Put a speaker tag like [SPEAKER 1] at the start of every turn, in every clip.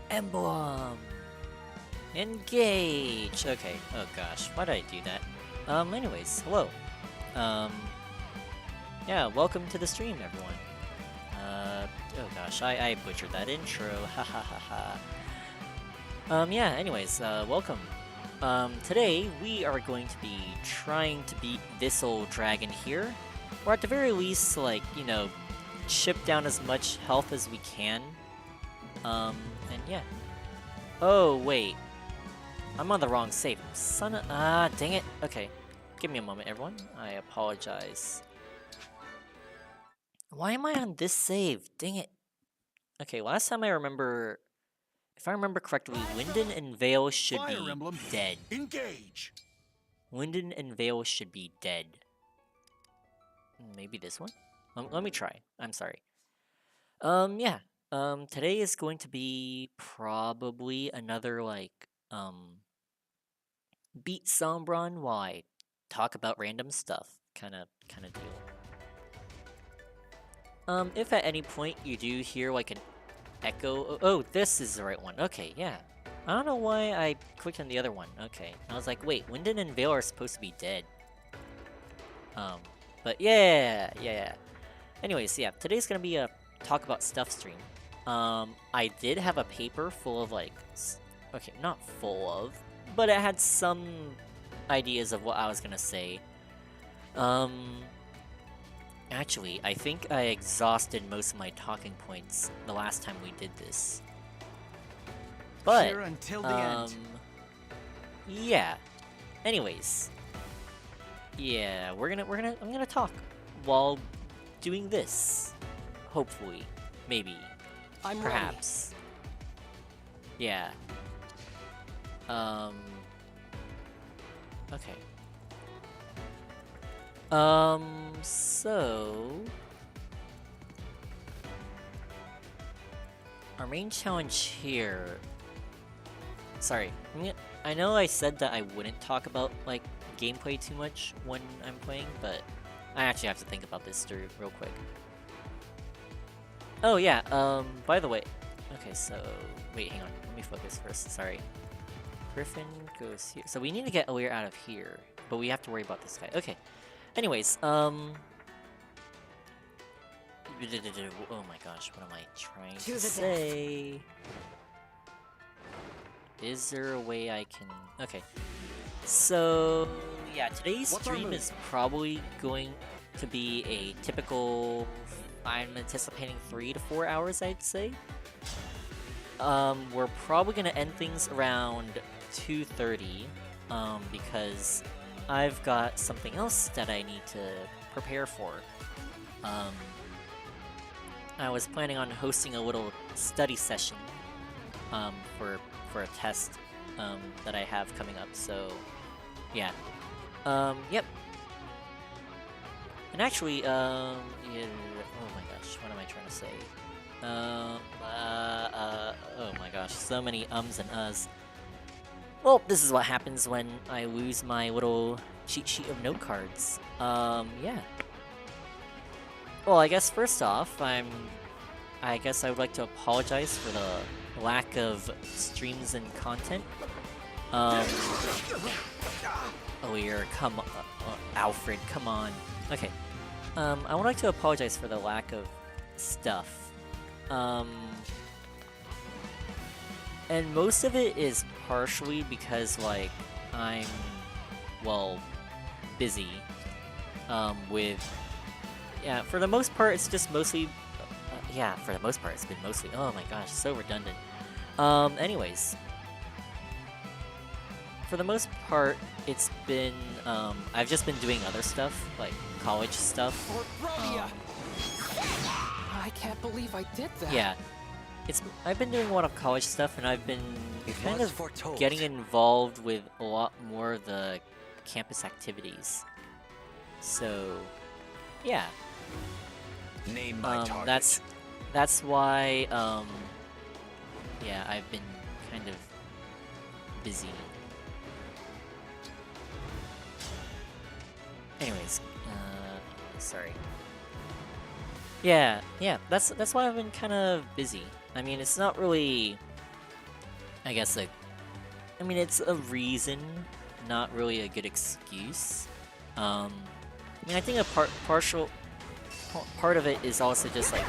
[SPEAKER 1] emblem. Engage. Okay. Oh gosh, why did I do that? Anyways, hello. Um, yeah, welcome to the stream, everyone. Oh gosh, I butchered that intro. Ha ha ha ha. Yeah. Anyways, welcome. Today we are going to be trying to beat this old dragon here, or at the very least, like, you know, chip down as much health as we can. And yeah. Oh wait, I'm on the wrong save. Son of dang it. Okay, give me a moment, everyone. I apologize. Why am I on this save? Dang it. Okay, last time I remember, if I remember correctly, Linden and Vale should be dead.
[SPEAKER 2] Engage.
[SPEAKER 1] Linden and Vale should be dead. Maybe this one? Let me try. I'm sorry. Yeah. Today is going to be probably another, like, beat Sombron while I talk about random stuff kind of deal. If at any point you do hear like an echo, oh, this is the right one. Okay, yeah. I don't know why I clicked on the other one. Okay, I was like, wait, Linden and Vale are supposed to be dead. But yeah. Anyways, yeah, today's gonna be a talk about stuff stream. I did have a paper full of like, okay, not full of, but it had some ideas of what I was gonna say. Actually, I think I exhausted most of my talking points the last time we did this. But
[SPEAKER 2] Here until the end.
[SPEAKER 1] Yeah. Anyways, yeah, I'm gonna talk while doing this. Hopefully, maybe,
[SPEAKER 2] I'm
[SPEAKER 1] perhaps. Ready. Yeah. Okay. So our main challenge here. Sorry, I know I said that I wouldn't talk about like gameplay too much when I'm playing, but I actually have to think about this through real quick. Oh yeah, by the way, okay, so wait, hang on, let me focus first. Sorry. Griffin goes here. So we need to get Alear out of here, but we have to worry about this guy. Okay. Anyways, oh my gosh, what am I trying to say? Is there a way I can... Okay. So, yeah, today's stream is probably going to be a typical... I'm anticipating 3 to 4 hours, I'd say. We're probably gonna end things around 2:30, because I've got something else that I need to prepare for. I was planning on hosting a little study session, for a test, that I have coming up, so, yeah. Yep. And actually, yeah, oh my gosh, what am I trying to say? Oh my gosh, so many ums and uhs. Well, this is what happens when I lose my little cheat sheet of note cards. Yeah. Well, I guess first off, I guess I would like to apologize for the lack of streams and content. Alear, come on, Alfred, come on. Okay. I would like to apologize for the lack of stuff. And most of it is partially because, like, I'm, well, busy, with, yeah, for the most part, it's just mostly, yeah, for the most part, it's been mostly, oh my gosh, so redundant. Anyways, for the most part, it's been, I've just been doing other stuff, like college stuff.
[SPEAKER 2] I can't believe I did that.
[SPEAKER 1] Yeah. I've been doing a lot of college stuff, and I've been kind of getting involved with a lot more of the campus activities. So, yeah.
[SPEAKER 2] Name my target.
[SPEAKER 1] That's why, yeah, I've been kind of busy. Anyways, sorry. Yeah, that's why I've been kind of busy. I mean, it's not really I guess like, I mean, it's a reason, not really a good excuse. I mean, I think a part of it is also just like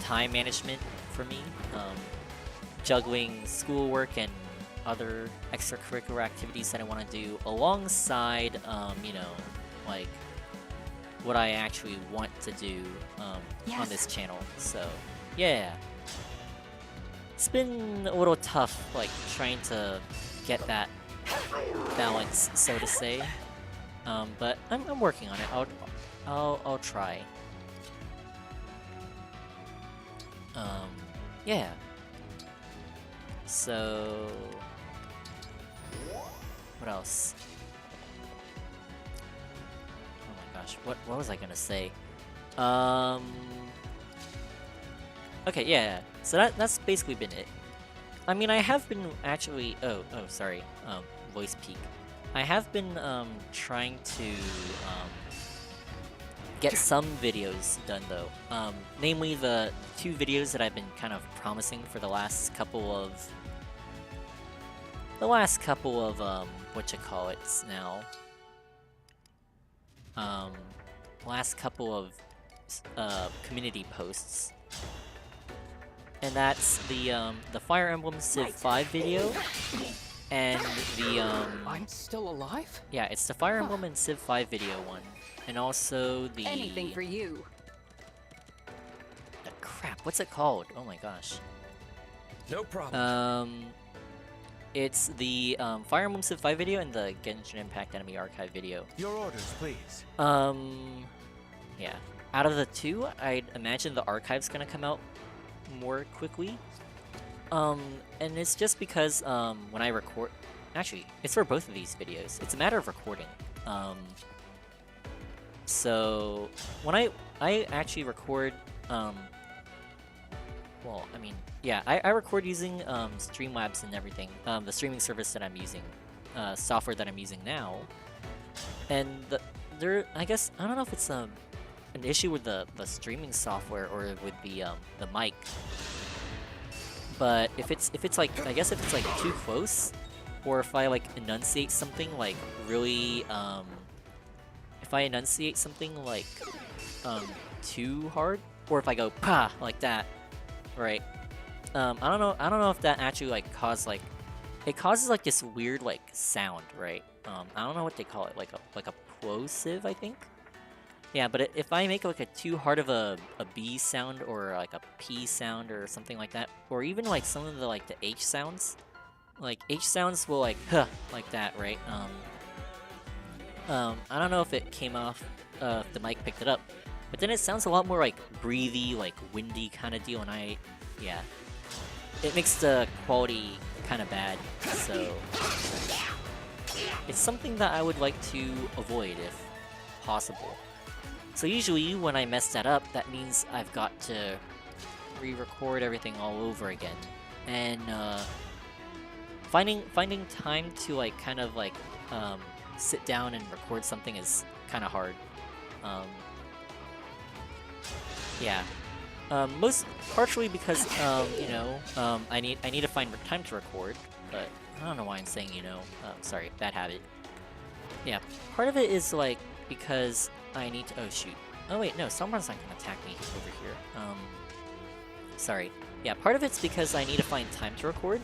[SPEAKER 1] time management for me. Juggling schoolwork and other extracurricular activities that I want to do alongside, you know, like what I actually want to do on this channel. So, yeah. It's been a little tough, like, trying to get that balance, so to say. But I'm working on it. I'll try. Yeah. So, what else? Oh my gosh, what was I gonna say? Okay, yeah. So that's basically been it. I mean, I have been actually. Oh, sorry. Voice peak. I have been trying to get some videos done though. Namely the 2 videos that I've been kind of promising for the last couple of whatchamacallits now. Last couple of community posts. And that's the Fire Emblem Civ 5 video and the
[SPEAKER 2] I'm still alive?
[SPEAKER 1] yeah, it's the Fire Emblem and Civ 5 video one. And also the
[SPEAKER 3] Anything for you.
[SPEAKER 1] Crap, what's it called? Oh my gosh.
[SPEAKER 2] No problem.
[SPEAKER 1] It's the Fire Emblem Civ 5 video and the Genshin Impact Enemy Archive video.
[SPEAKER 4] Your orders, please.
[SPEAKER 1] Yeah. Out of the 2, I'd imagine the archive's gonna come out more quickly. And it's just because when I record, actually, it's for both of these videos. It's a matter of recording. So when I actually record, well, I mean, yeah, I record using Streamlabs and everything, the streaming service that I'm using, software that I'm using now, and I guess I don't know if it's an issue with the streaming software or with the mic, but if it's like, I guess if it's like too close, or if I like enunciate something like really if I enunciate something like too hard, or if I go pa like that, right? I don't know if that actually like causes like this weird like sound, right? I don't know what they call it, like a plosive, I think. Yeah, but if I make like a too hard of a B sound or like a P sound or something like that, or even like some of the like the H sounds, like H sounds will like huh like that, right? I don't know if it came off, if the mic picked it up, but then it sounds a lot more like breathy, like windy kind of deal, and yeah, it makes the quality kind of bad, so it's something that I would like to avoid if possible. So usually when I mess that up, that means I've got to re-record everything all over again, and finding time to like kind of like sit down and record something is kind of hard. Yeah. Partially because you know, I need to find time to record, but I don't know why I'm saying you know. Sorry, bad habit. Yeah, part of it is like because I need to. Oh shoot. Oh wait, no, someone's not gonna attack me over here. Sorry. Yeah, part of it's because I need to find time to record,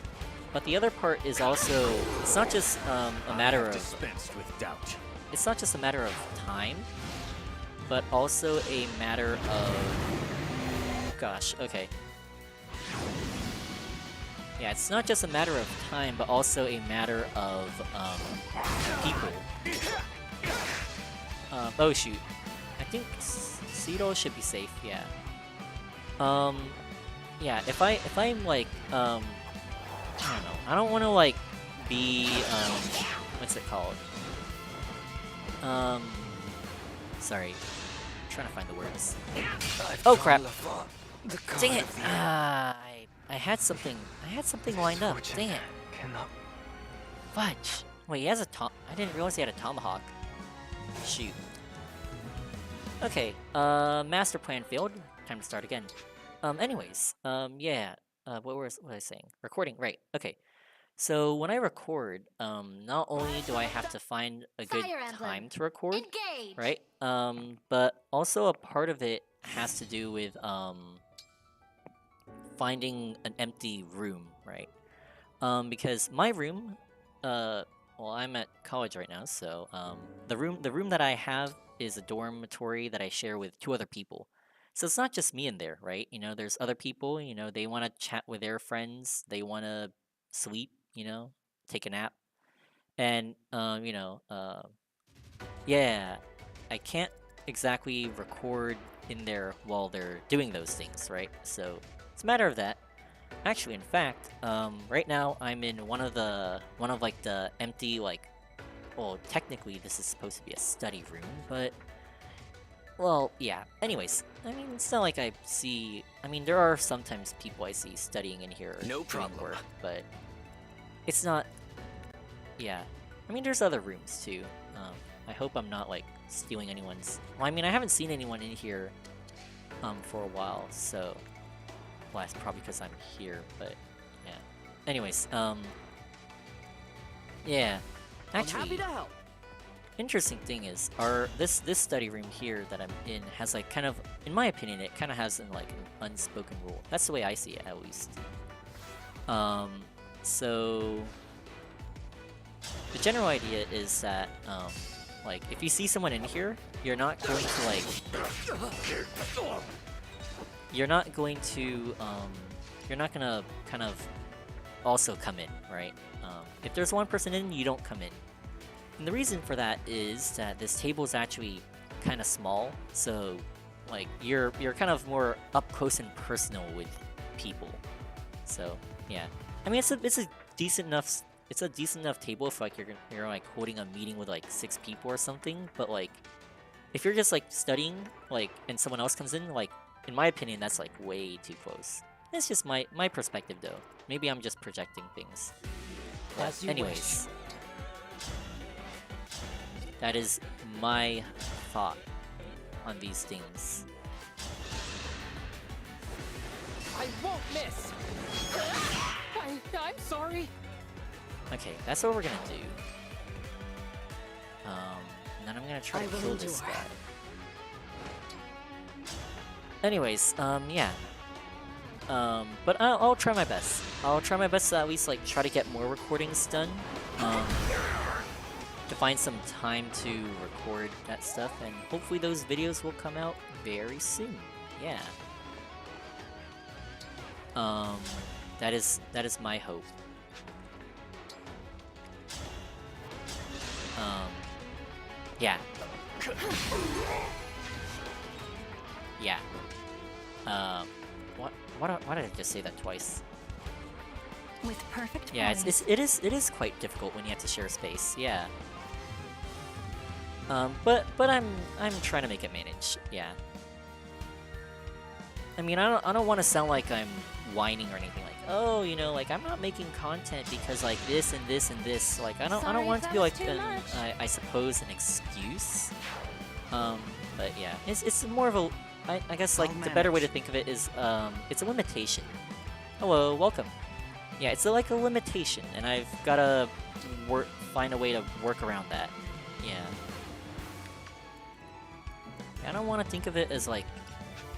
[SPEAKER 1] but the other part is also it's not just a matter of
[SPEAKER 4] dispensed with doubt.
[SPEAKER 1] It's not just a matter of time, but also a matter of gosh. Okay. Yeah, it's not just a matter of time, but also a matter of people. Oh shoot. I think Cedal should be safe, yeah. Yeah, if I'm like, I don't know. I don't want to like be, what's it called? Sorry. I'm trying to find the words. Oh crap! Dang it! I had something lined up. Dang it! Fudge! Wait, he has a I didn't realize he had a tomahawk. Shoot. Okay, master plan failed. Time to start again. Anyways, yeah. what was I saying? Recording, right? Okay. So when I record, not only do I have to find a good
[SPEAKER 3] Fire Emblem.
[SPEAKER 1] time to record,
[SPEAKER 3] Engage.
[SPEAKER 1] right? But also a part of it has to do with finding an empty room, right? Because my room, well, I'm at college right now, so the room that I have is a dormitory that I share with 2 other people. So it's not just me in there, right? You know, there's other people, you know, they want to chat with their friends, they want to sleep, you know, take a nap. And yeah, I can't exactly record in there while they're doing those things, right? So it's a matter of that. Actually, in fact, right now I'm in one of like the empty like, well, technically this is supposed to be a study room, but well, yeah. Anyways, I mean, it's not like I see. I mean, there are sometimes people I see studying in here,
[SPEAKER 2] No
[SPEAKER 1] doing
[SPEAKER 2] problem.
[SPEAKER 1] work, but it's not. Yeah, I mean, there's other rooms too. I hope I'm not like stealing anyone's. Well, I mean, I haven't seen anyone in here, for a while, so. Well, that's probably because I'm here, but yeah. Anyways, yeah.
[SPEAKER 2] I'm happy
[SPEAKER 1] Actually,
[SPEAKER 2] to help.
[SPEAKER 1] interesting thing is, this study room here that I'm in has like kind of, in my opinion, it kind of has like an unspoken rule. That's the way I see it, at least. So the general idea is that, like, if you see someone in here, you're not going to like. You're not going to, you're not gonna kind of also come in, right? If there's one person in, you don't come in. And the reason for that is that this table is actually kind of small, so like you're kind of more up close and personal with people. So yeah, I mean it's a decent enough table if like you're like holding a meeting with like 6 people or something. But like if you're just like studying like and someone else comes in, like in my opinion that's like way too close. It's just my perspective though. Maybe I'm just projecting things. But
[SPEAKER 2] As you
[SPEAKER 1] anyways. That is my thought on these things.
[SPEAKER 2] I won't miss. I'm sorry.
[SPEAKER 1] Okay, that's what we're gonna do. And then I'm gonna try to kill this guy. Anyways, yeah. But I'll try my best. I'll try my best to at least like try to get more recordings done. To find some time to record that stuff, and hopefully those videos will come out very soon. Yeah. That is my hope. Yeah. Yeah. Why did I just say that twice?
[SPEAKER 3] With perfect
[SPEAKER 1] Yeah,
[SPEAKER 3] poise.
[SPEAKER 1] it is quite difficult when you have to share space. Yeah. But I'm trying to make it manage. Yeah. I mean, I don't want to sound like I'm whining or anything like, oh, you know, like I'm not making content because like this and this and this. Like I don't want it to be like I suppose an excuse. But yeah, it's more of a I guess like the better way to think of it is it's a limitation. Hello, welcome. Yeah, it's like a limitation, and I've gotta find a way to work around that. Yeah. I don't want to think of it as like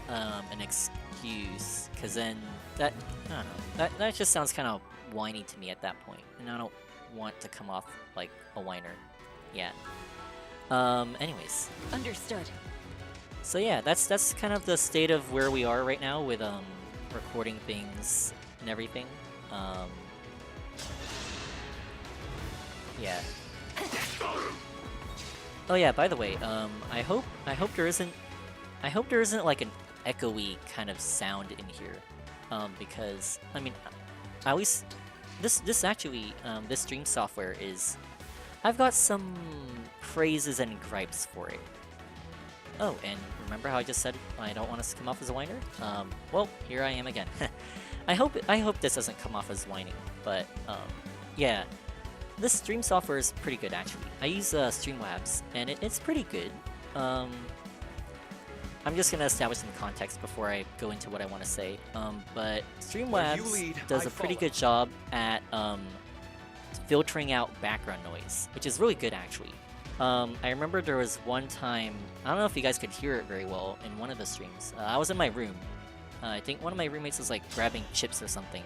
[SPEAKER 1] an excuse, cause then that I don't know, that just sounds kind of whiny to me at that point, and I don't want to come off like a whiner. Yeah. Anyways.
[SPEAKER 3] Understood.
[SPEAKER 1] So yeah, that's kind of the state of where we are right now with recording things and everything. Yeah. Oh yeah, by the way, I hope there isn't like an echoey kind of sound in here. Because I mean, at least this actually this stream software is, I've got some praises and gripes for it. Oh, and remember how I just said I don't want us to come off as a whiner? Well, here I am again. I hope this doesn't come off as whining, but yeah, this stream software is pretty good actually. I use Streamlabs, and it's pretty good. I'm just gonna establish some context before I go into what I want to say. But
[SPEAKER 4] Where you
[SPEAKER 1] Streamlabs
[SPEAKER 4] lead,
[SPEAKER 1] does
[SPEAKER 4] I
[SPEAKER 1] a pretty
[SPEAKER 4] follow.
[SPEAKER 1] good job at filtering out background noise, which is really good actually. I remember there was one time, I don't know if you guys could hear it very well in one of the streams. I was in my room. I think one of my roommates was like grabbing chips or something.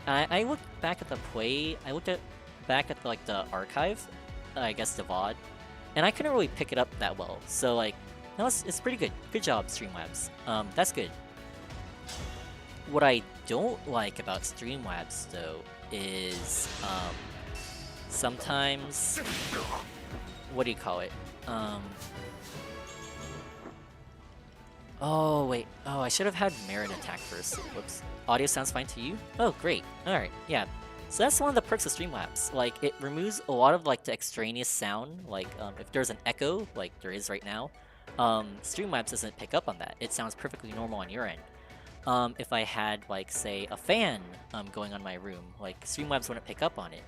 [SPEAKER 1] I looked back at the play, back at like the archive, I guess the VOD, and I couldn't really pick it up that well. So like, no, it's pretty good. Good job, Streamlabs. That's good. What I don't like about Streamlabs though is sometimes, what do you call it? Oh wait, oh I should have had Marin attack first. Whoops. Audio sounds fine to you? Oh great. Alright, yeah. So that's one of the perks of Streamlabs. Like, it removes a lot of like the extraneous sound. Like, if there's an echo, like there is right now, Streamlabs doesn't pick up on that. It sounds perfectly normal on your end. If I had, like, say, a fan going on my room, like, Streamlabs wouldn't pick up on it.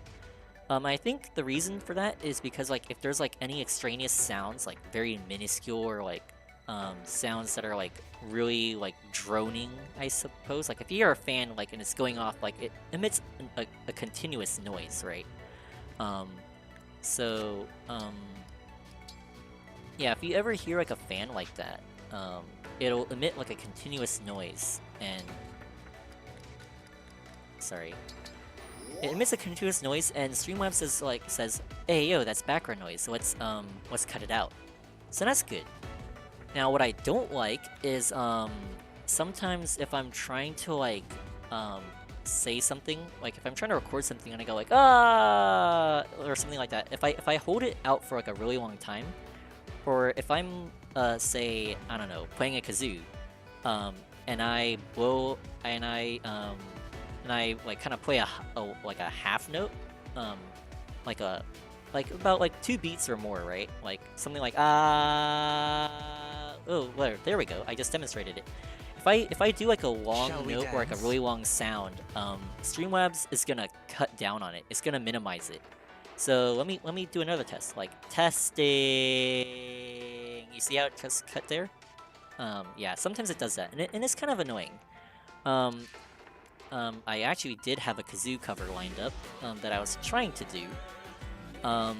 [SPEAKER 1] I think the reason for that is because, like, if there's, like, any extraneous sounds, like, very minuscule or, like, sounds that are, like, really, like, droning, I suppose. Like, if you hear a fan, like, and it's going off, like, it emits a continuous noise, right? Yeah, if you ever hear, like, a fan like that, it'll emit, like, a continuous noise, and... Sorry. It emits a continuous noise, and Streamlabs says, hey, yo, that's background noise, so let's cut it out. So that's good. Now, what I don't like is, sometimes if I'm trying to, like, say something, like, if I'm trying to record something and I go, like, ah, or something like that, if I hold it out for, like, a really long time, or if I'm, say, I don't know, playing a kazoo, and I blow, and I like kind of play like a half note, like about like 2 beats or more, right? Like something like oh, there we go. I just demonstrated it. If I do like a long note or like a really long sound, Streamlabs is gonna cut down on it. It's gonna minimize it. So let me do another test. Like testing. You see how it just cut there? Yeah, sometimes it does that, and it's kind of annoying. I actually did have a kazoo cover lined up that I was trying to do, and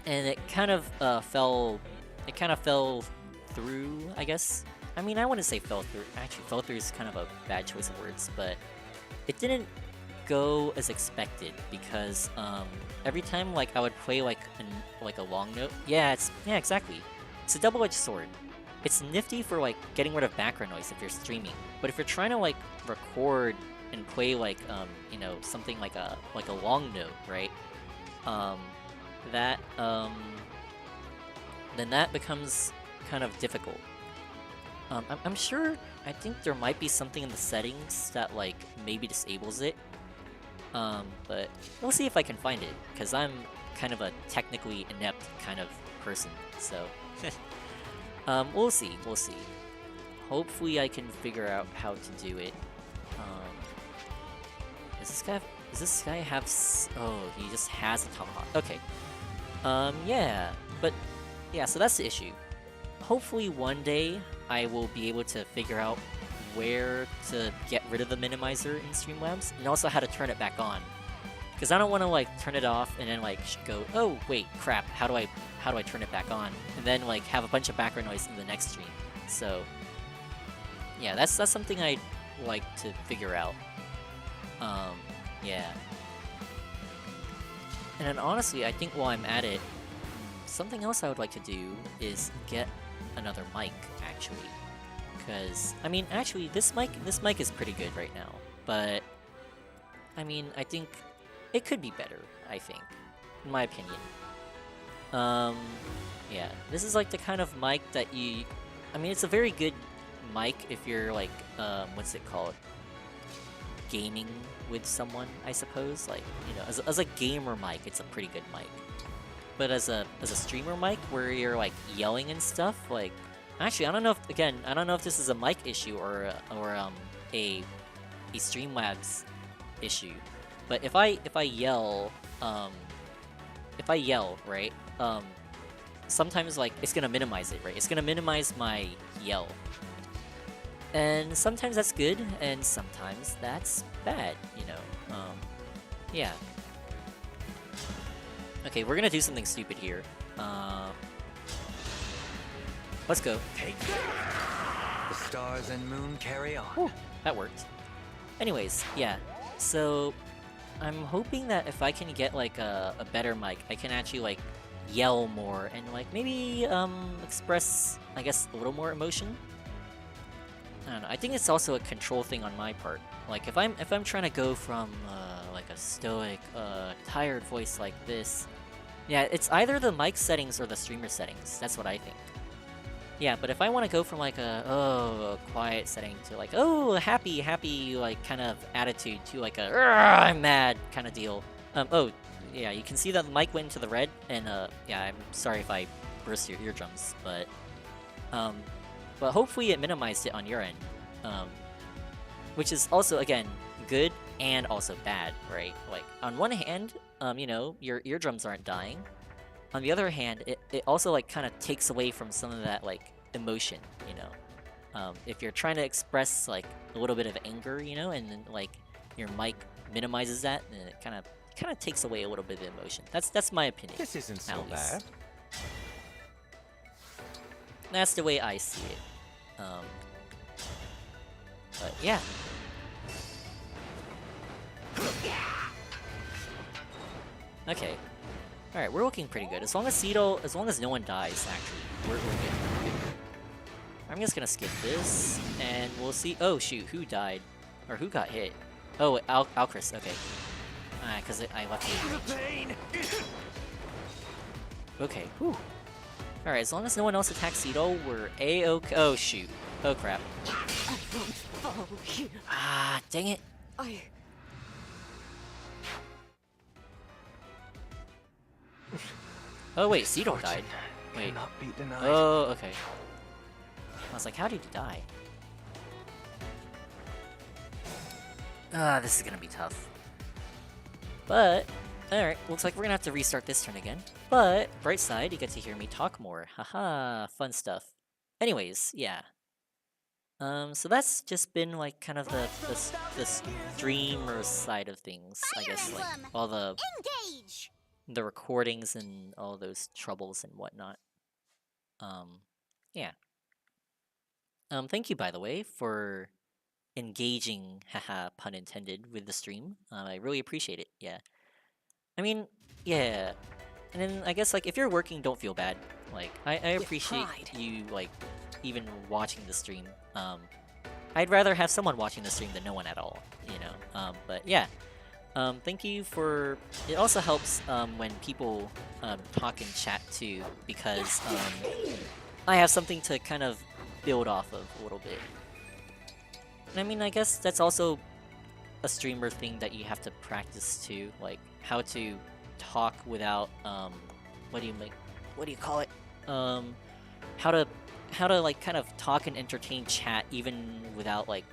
[SPEAKER 1] it kind of fell through, I guess. I mean, I wouldn't say fell through. Actually, fell through is kind of a bad choice of words, but it didn't go as expected because every time like I would play like a long note. Yeah, exactly. It's a double-edged sword. It's nifty for like getting rid of background noise if you're streaming, but if you're trying to like record and play like you know, something like a long note, right? Then that becomes kind of difficult. I'm sure. I think there might be something in the settings that like maybe disables it. But we'll see if I can find it, because I'm kind of a technically inept kind of person. So, we'll see. Hopefully, I can figure out how to do it. Does this guy have? Oh, he just has a tomahawk. Okay. Yeah, but yeah. So that's the issue. Hopefully, one day I will be able to figure out where to get rid of the minimizer in Streamlabs, and also how to turn it back on. Because I don't want to like turn it off and then like go, oh wait, crap, how do I turn it back on? And then like have a bunch of background noise in the next stream. So yeah, that's something I'd like to figure out. Yeah. And then honestly, I think while I'm at it, something else I would like to do is get another mic, actually. Because, I mean, actually, this mic is pretty good right now. But, I mean, I think it could be better, I think. In my opinion. Yeah. This is like the kind of mic that you... I mean, it's a very good mic if you're like, what's it called? Gaming with someone, I suppose. Like, you know, as a gamer mic, it's a pretty good mic. But as a streamer mic, where you're like yelling and stuff, like, actually, I don't know if this is a mic issue or a Streamlabs issue. But if I yell, right, sometimes like it's gonna minimize it, right? It's gonna minimize my yell. And sometimes that's good, and sometimes that's bad, you know. Yeah. Okay, we're gonna do something stupid here. Let's go.
[SPEAKER 4] Take that. The stars and moon carry on.
[SPEAKER 1] Whew, that worked. Anyways, yeah. So I'm hoping that if I can get like a better mic, I can actually like yell more and like maybe express, I guess, a little more emotion. I don't know. I think it's also a control thing on my part. Like if I'm trying to go from like a stoic, tired voice like this, yeah, it's either the mic settings or the streamer settings. That's what I think. Yeah, but if I want to go from like a quiet setting to like happy like kind of attitude to like a I'm mad kind of deal. Oh yeah, you can see that the mic went into the red, and yeah, I'm sorry if I burst your eardrums, but hopefully it minimized it on your end, which is also again good and also bad, right? Like on one hand, you know, your eardrums aren't dying. On the other hand, it also like kind of takes away from some of that like emotion, you know. If you're trying to express like a little bit of anger, you know, and then like your mic minimizes that, then it kind of takes away a little bit of emotion. That's my opinion.
[SPEAKER 4] This isn't so
[SPEAKER 1] at least.
[SPEAKER 4] bad.
[SPEAKER 1] That's the way I see it. But yeah. Okay. Alright, we're looking pretty good. As long as no one dies, actually, we're good. I'm just gonna skip this, and we'll see. Oh shoot, who died? Or who got hit? Oh, Alcris, okay. Because I left it. Okay, whew. Alright, as long as no one else attacks Cedo, we're A-OK. Oh shoot. Oh crap.
[SPEAKER 3] I won't follow you.
[SPEAKER 1] Ah, dang it. Oh wait, Cedo died. Wait.
[SPEAKER 4] Cannot be denied.
[SPEAKER 1] Oh, okay. I was like, how did he die? Ah, this is gonna be tough. But, alright, looks like we're gonna have to restart this turn again. But, bright side, you get to hear me talk more. Haha, fun stuff. Anyways, yeah. So that's just been like kind of the streamer side of things, I guess, like all
[SPEAKER 3] Engage.
[SPEAKER 1] the recordings and all those troubles and whatnot. Yeah. Thank you, by the way, for engaging, haha, pun intended, with the stream. I really appreciate it, yeah. I mean, yeah. And then, I guess, like, if you're working, don't feel bad. Like, I appreciate
[SPEAKER 3] pride.
[SPEAKER 1] you, like, even watching the stream. I'd rather have someone watching the stream than no one at all, you know? But, yeah. Thank you for... It also helps when people talk in chat, too, because I have something to kind of build off of a little bit. And I mean, I guess that's also a streamer thing that you have to practice, too. Like, how to talk without, what do you call it? How to, like, kind of talk and entertain chat even without, like,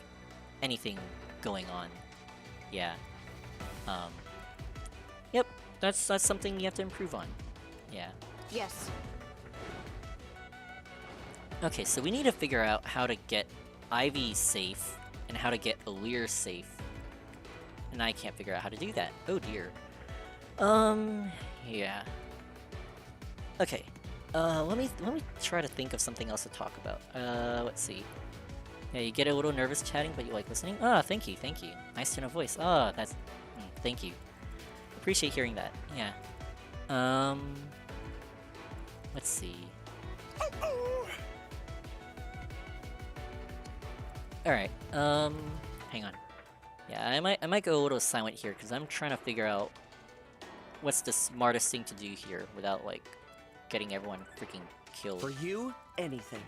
[SPEAKER 1] anything going on. Yeah. Yep, that's something you have to improve on. Yeah.
[SPEAKER 3] Yes.
[SPEAKER 1] Okay, so we need to figure out how to get Ivy safe and how to get Alir safe. And I can't figure out how to do that. Oh dear. Yeah. Okay. Let me try to think of something else to talk about. Let's see. Yeah, you get a little nervous chatting, but you like listening? Ah, thank you. Nice tone of voice. Ah, that's... thank you. Appreciate hearing that. Yeah. Let's see. Alright, hang on. Yeah, I might go a little silent here, because I'm trying to figure out what's the smartest thing to do here without, like, getting everyone freaking killed.
[SPEAKER 2] For you, anything.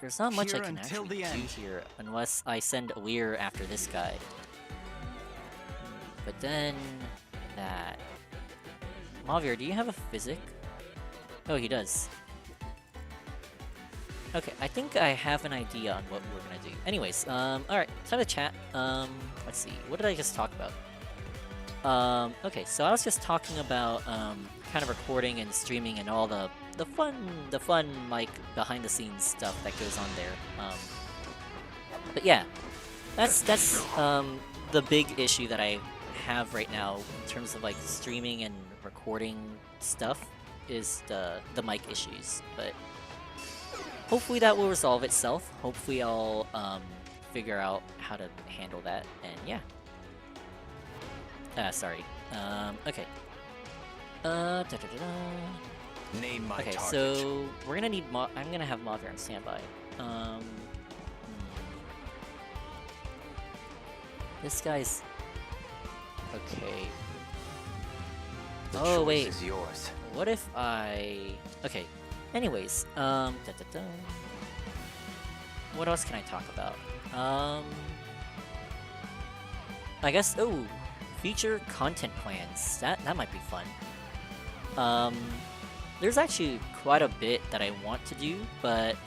[SPEAKER 1] There's not much I
[SPEAKER 4] Here
[SPEAKER 1] can
[SPEAKER 4] until
[SPEAKER 1] actually
[SPEAKER 4] the
[SPEAKER 1] do
[SPEAKER 4] end.
[SPEAKER 1] here, unless I send Alir after this guy. But then... that... Mavier, do you have a physic? Oh, he does. Okay, I think I have an idea on what we're gonna do. Anyways, alright, time to chat. Let's see, what did I just talk about? Okay, so I was just talking about kind of recording and streaming and all the fun like behind the scenes stuff that goes on there. But yeah, that's the big issue that I have right now in terms of like streaming and recording stuff is the mic issues. But hopefully that will resolve itself. Hopefully I'll figure out how to handle that, and yeah. Sorry. Okay.
[SPEAKER 4] Name my
[SPEAKER 1] Okay,
[SPEAKER 4] target.
[SPEAKER 1] so we're gonna need I'm gonna have Mother on standby. This guy's okay.
[SPEAKER 4] The
[SPEAKER 1] Oh
[SPEAKER 4] choice
[SPEAKER 1] wait,
[SPEAKER 4] is yours.
[SPEAKER 1] what if I? Okay. Anyways, what else can I talk about? I guess feature content plans. That might be fun. There's actually quite a bit that I want to do, but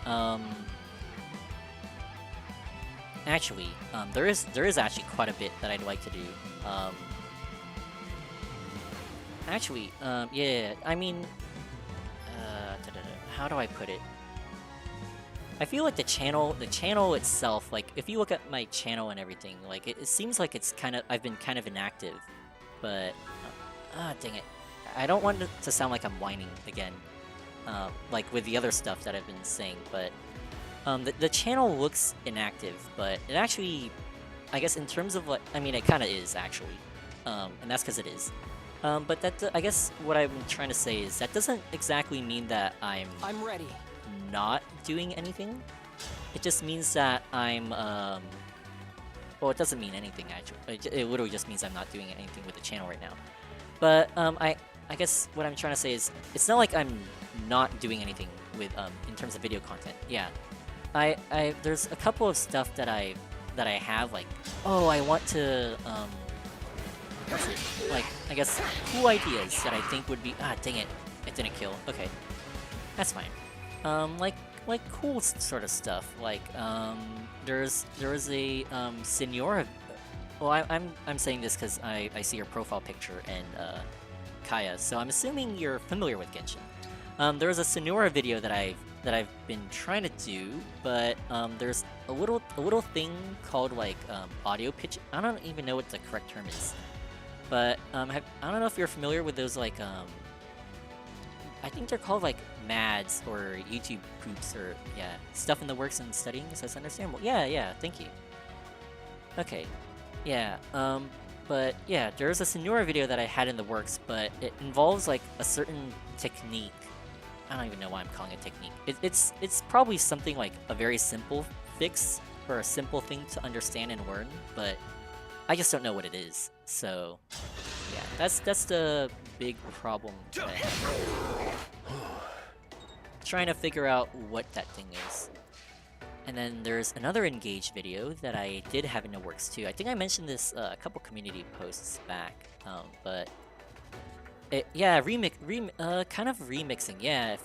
[SPEAKER 1] actually, there is actually quite a bit that I'd like to do. Actually, yeah, I mean, how do I put it? I feel like the channel itself, like if you look at my channel and everything, like it seems like I've been kind of inactive, but dang it, I don't want it to sound like I'm whining again, like with the other stuff that I've been saying, but the channel looks inactive, but it actually, I guess in terms of what, I mean, it kind of is actually, and that's because it is. But I guess what I'm trying to say is that doesn't exactly mean that I'm
[SPEAKER 2] ready.
[SPEAKER 1] not doing anything. It just means that I'm well, it doesn't mean anything actually. It literally just means I'm not doing anything with the channel right now. But I guess what I'm trying to say is it's not like I'm not doing anything with in terms of video content. Yeah, there's a couple of stuff that I have, like, oh, I want to what's it? Like, I guess cool ideas that I think would be dang it, it didn't kill. Okay, that's fine. Like cool sort of stuff. Like there is a Senora. Well, I'm saying this because I see your profile picture and Kaya, so I'm assuming you're familiar with Genshin. There was a Senora video that I've been trying to do, but there's a little thing called like audio pitch. I don't even know what the correct term is, but I don't know if you're familiar with those, like I think they're called like MADs or YouTube poops, or yeah, stuff in the works and studying. So that's understandable. Yeah, thank you. Okay, yeah, but yeah, there's a Senora video that I had in the works, but it involves like a certain technique. I don't even know why I'm calling it technique. It's probably something like a very simple fix or a simple thing to understand and learn, but I just don't know what it is. So yeah, that's the big problem that I have. Trying to figure out what that thing is. And then there's another Engage video that I did have in the works too. I think I mentioned this a couple community posts back, but yeah, kind of remixing. Yeah,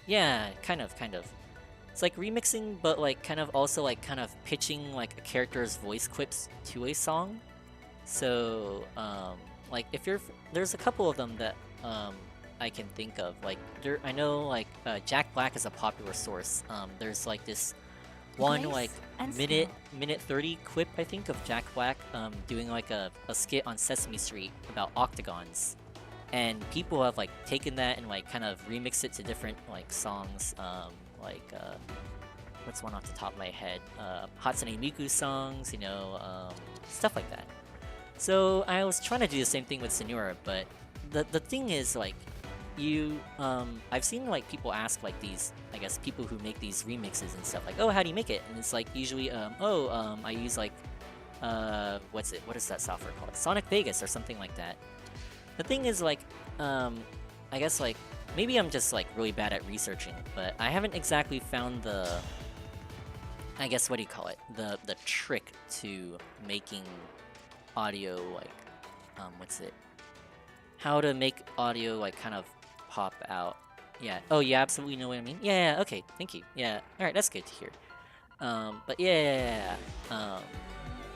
[SPEAKER 1] yeah, kind of. It's like remixing, but like kind of also like kind of pitching like a character's voice clips to a song. So like if there's a couple of them that I can think of. Like I know like Jack Black is a popular source. There's like this one like minute 30 clip, I think, of Jack Black doing like a skit on Sesame Street about octagons, and people have like taken that and like kind of remixed it to different like songs, like what's one off the top of my head, Hatsune Miku songs, you know, stuff like that. So I was trying to do the same thing with Senora, but the thing is, like, I've seen like people ask like these, I guess, people who make these remixes and stuff, like, oh, how do you make it? And it's like usually I use like what is that software called, Sonic Vegas or something like that. The thing is, like, I guess like maybe I'm just like really bad at researching, but I haven't exactly found the, I guess, what do you call it, the trick to making audio, like how to make audio like kind of pop out. Yeah. Oh, you absolutely know what I mean? Yeah, okay, thank you. Yeah. Alright, that's good to hear. But yeah.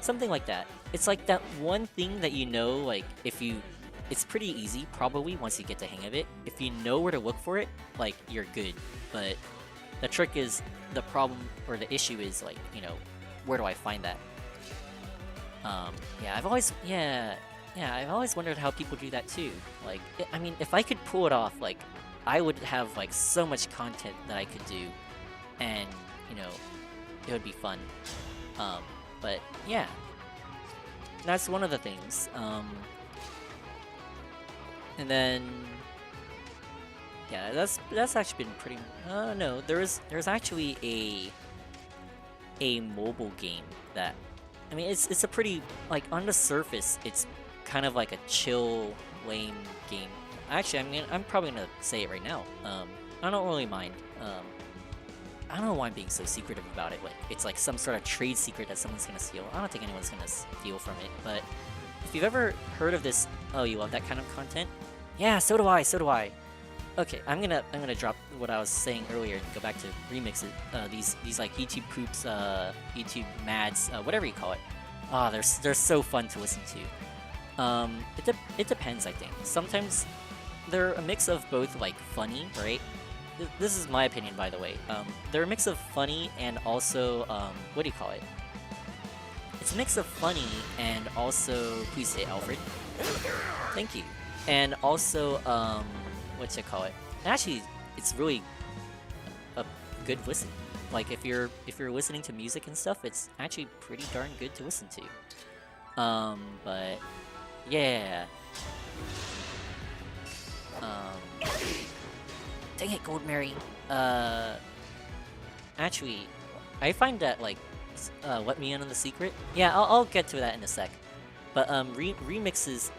[SPEAKER 1] something like that. It's like that one thing that you know, like, if you... It's pretty easy, probably, once you get the hang of it. If you know where to look for it, like, you're good. But the trick is, the problem, or the issue is, like, you know, where do I find that? Yeah, I've always wondered how people do that too. Like, I mean, if I could pull it off, like, I would have, like, so much content that I could do, and, you know, it would be fun. But, yeah. That's one of the things. And then... Yeah, that's actually been pretty... no, there's actually a mobile game that... I mean, it's a pretty... Like, on the surface, it's kind of like a chill, lame game. Actually, I mean, I'm probably gonna say it right now. I don't really mind. I don't know why I'm being so secretive about it. Like, it's like some sort of trade secret that someone's gonna steal. I don't think anyone's gonna steal from it, but... If you've ever heard of this... Oh, you love that kind of content? Yeah, so do I, so do I! Okay, I'm gonna drop what I was saying earlier and go back to remixes. These like YouTube poops, YouTube mads, whatever you call it. Ah, they're so fun to listen to. It depends, I think. Sometimes they're a mix of both like funny, right? This is my opinion, by the way. They're a mix of funny and also what do you call it? It's a mix of funny and also, please say Alfred. Thank you. And also what's it call it? Actually, it's really a good listen. Like if you're listening to music and stuff, it's actually pretty darn good to listen to. But yeah. Dang it, Gold Mary. Actually, I find that like let me in on the secret. Yeah, I'll get to that in a sec. But remixes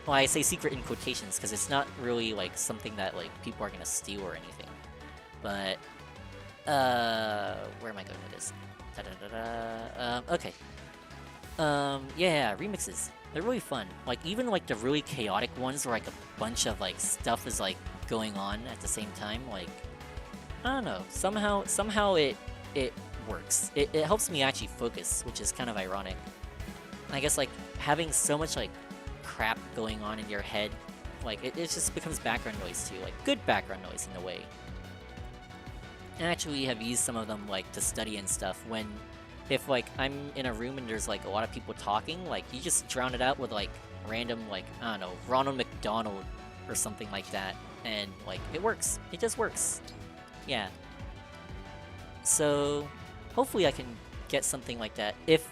[SPEAKER 1] well, I say secret in quotations because it's not really like something that like people are gonna steal or anything. But where am I going with this? Okay. Yeah, remixes. They're really fun. Like even like the really chaotic ones where like a bunch of like stuff is like going on at the same time. Like I don't know. Somehow it works. It helps me actually focus, which is kind of ironic. I guess like having so much like crap going on in your head, like it just becomes background noise too, like good background noise in a way. And actually we have used some of them like to study and stuff when if like I'm in a room and there's like a lot of people talking, like you just drown it out with like random like I don't know, Ronald McDonald or something like that, and like it works. It just works. Yeah. So hopefully I can get something like that if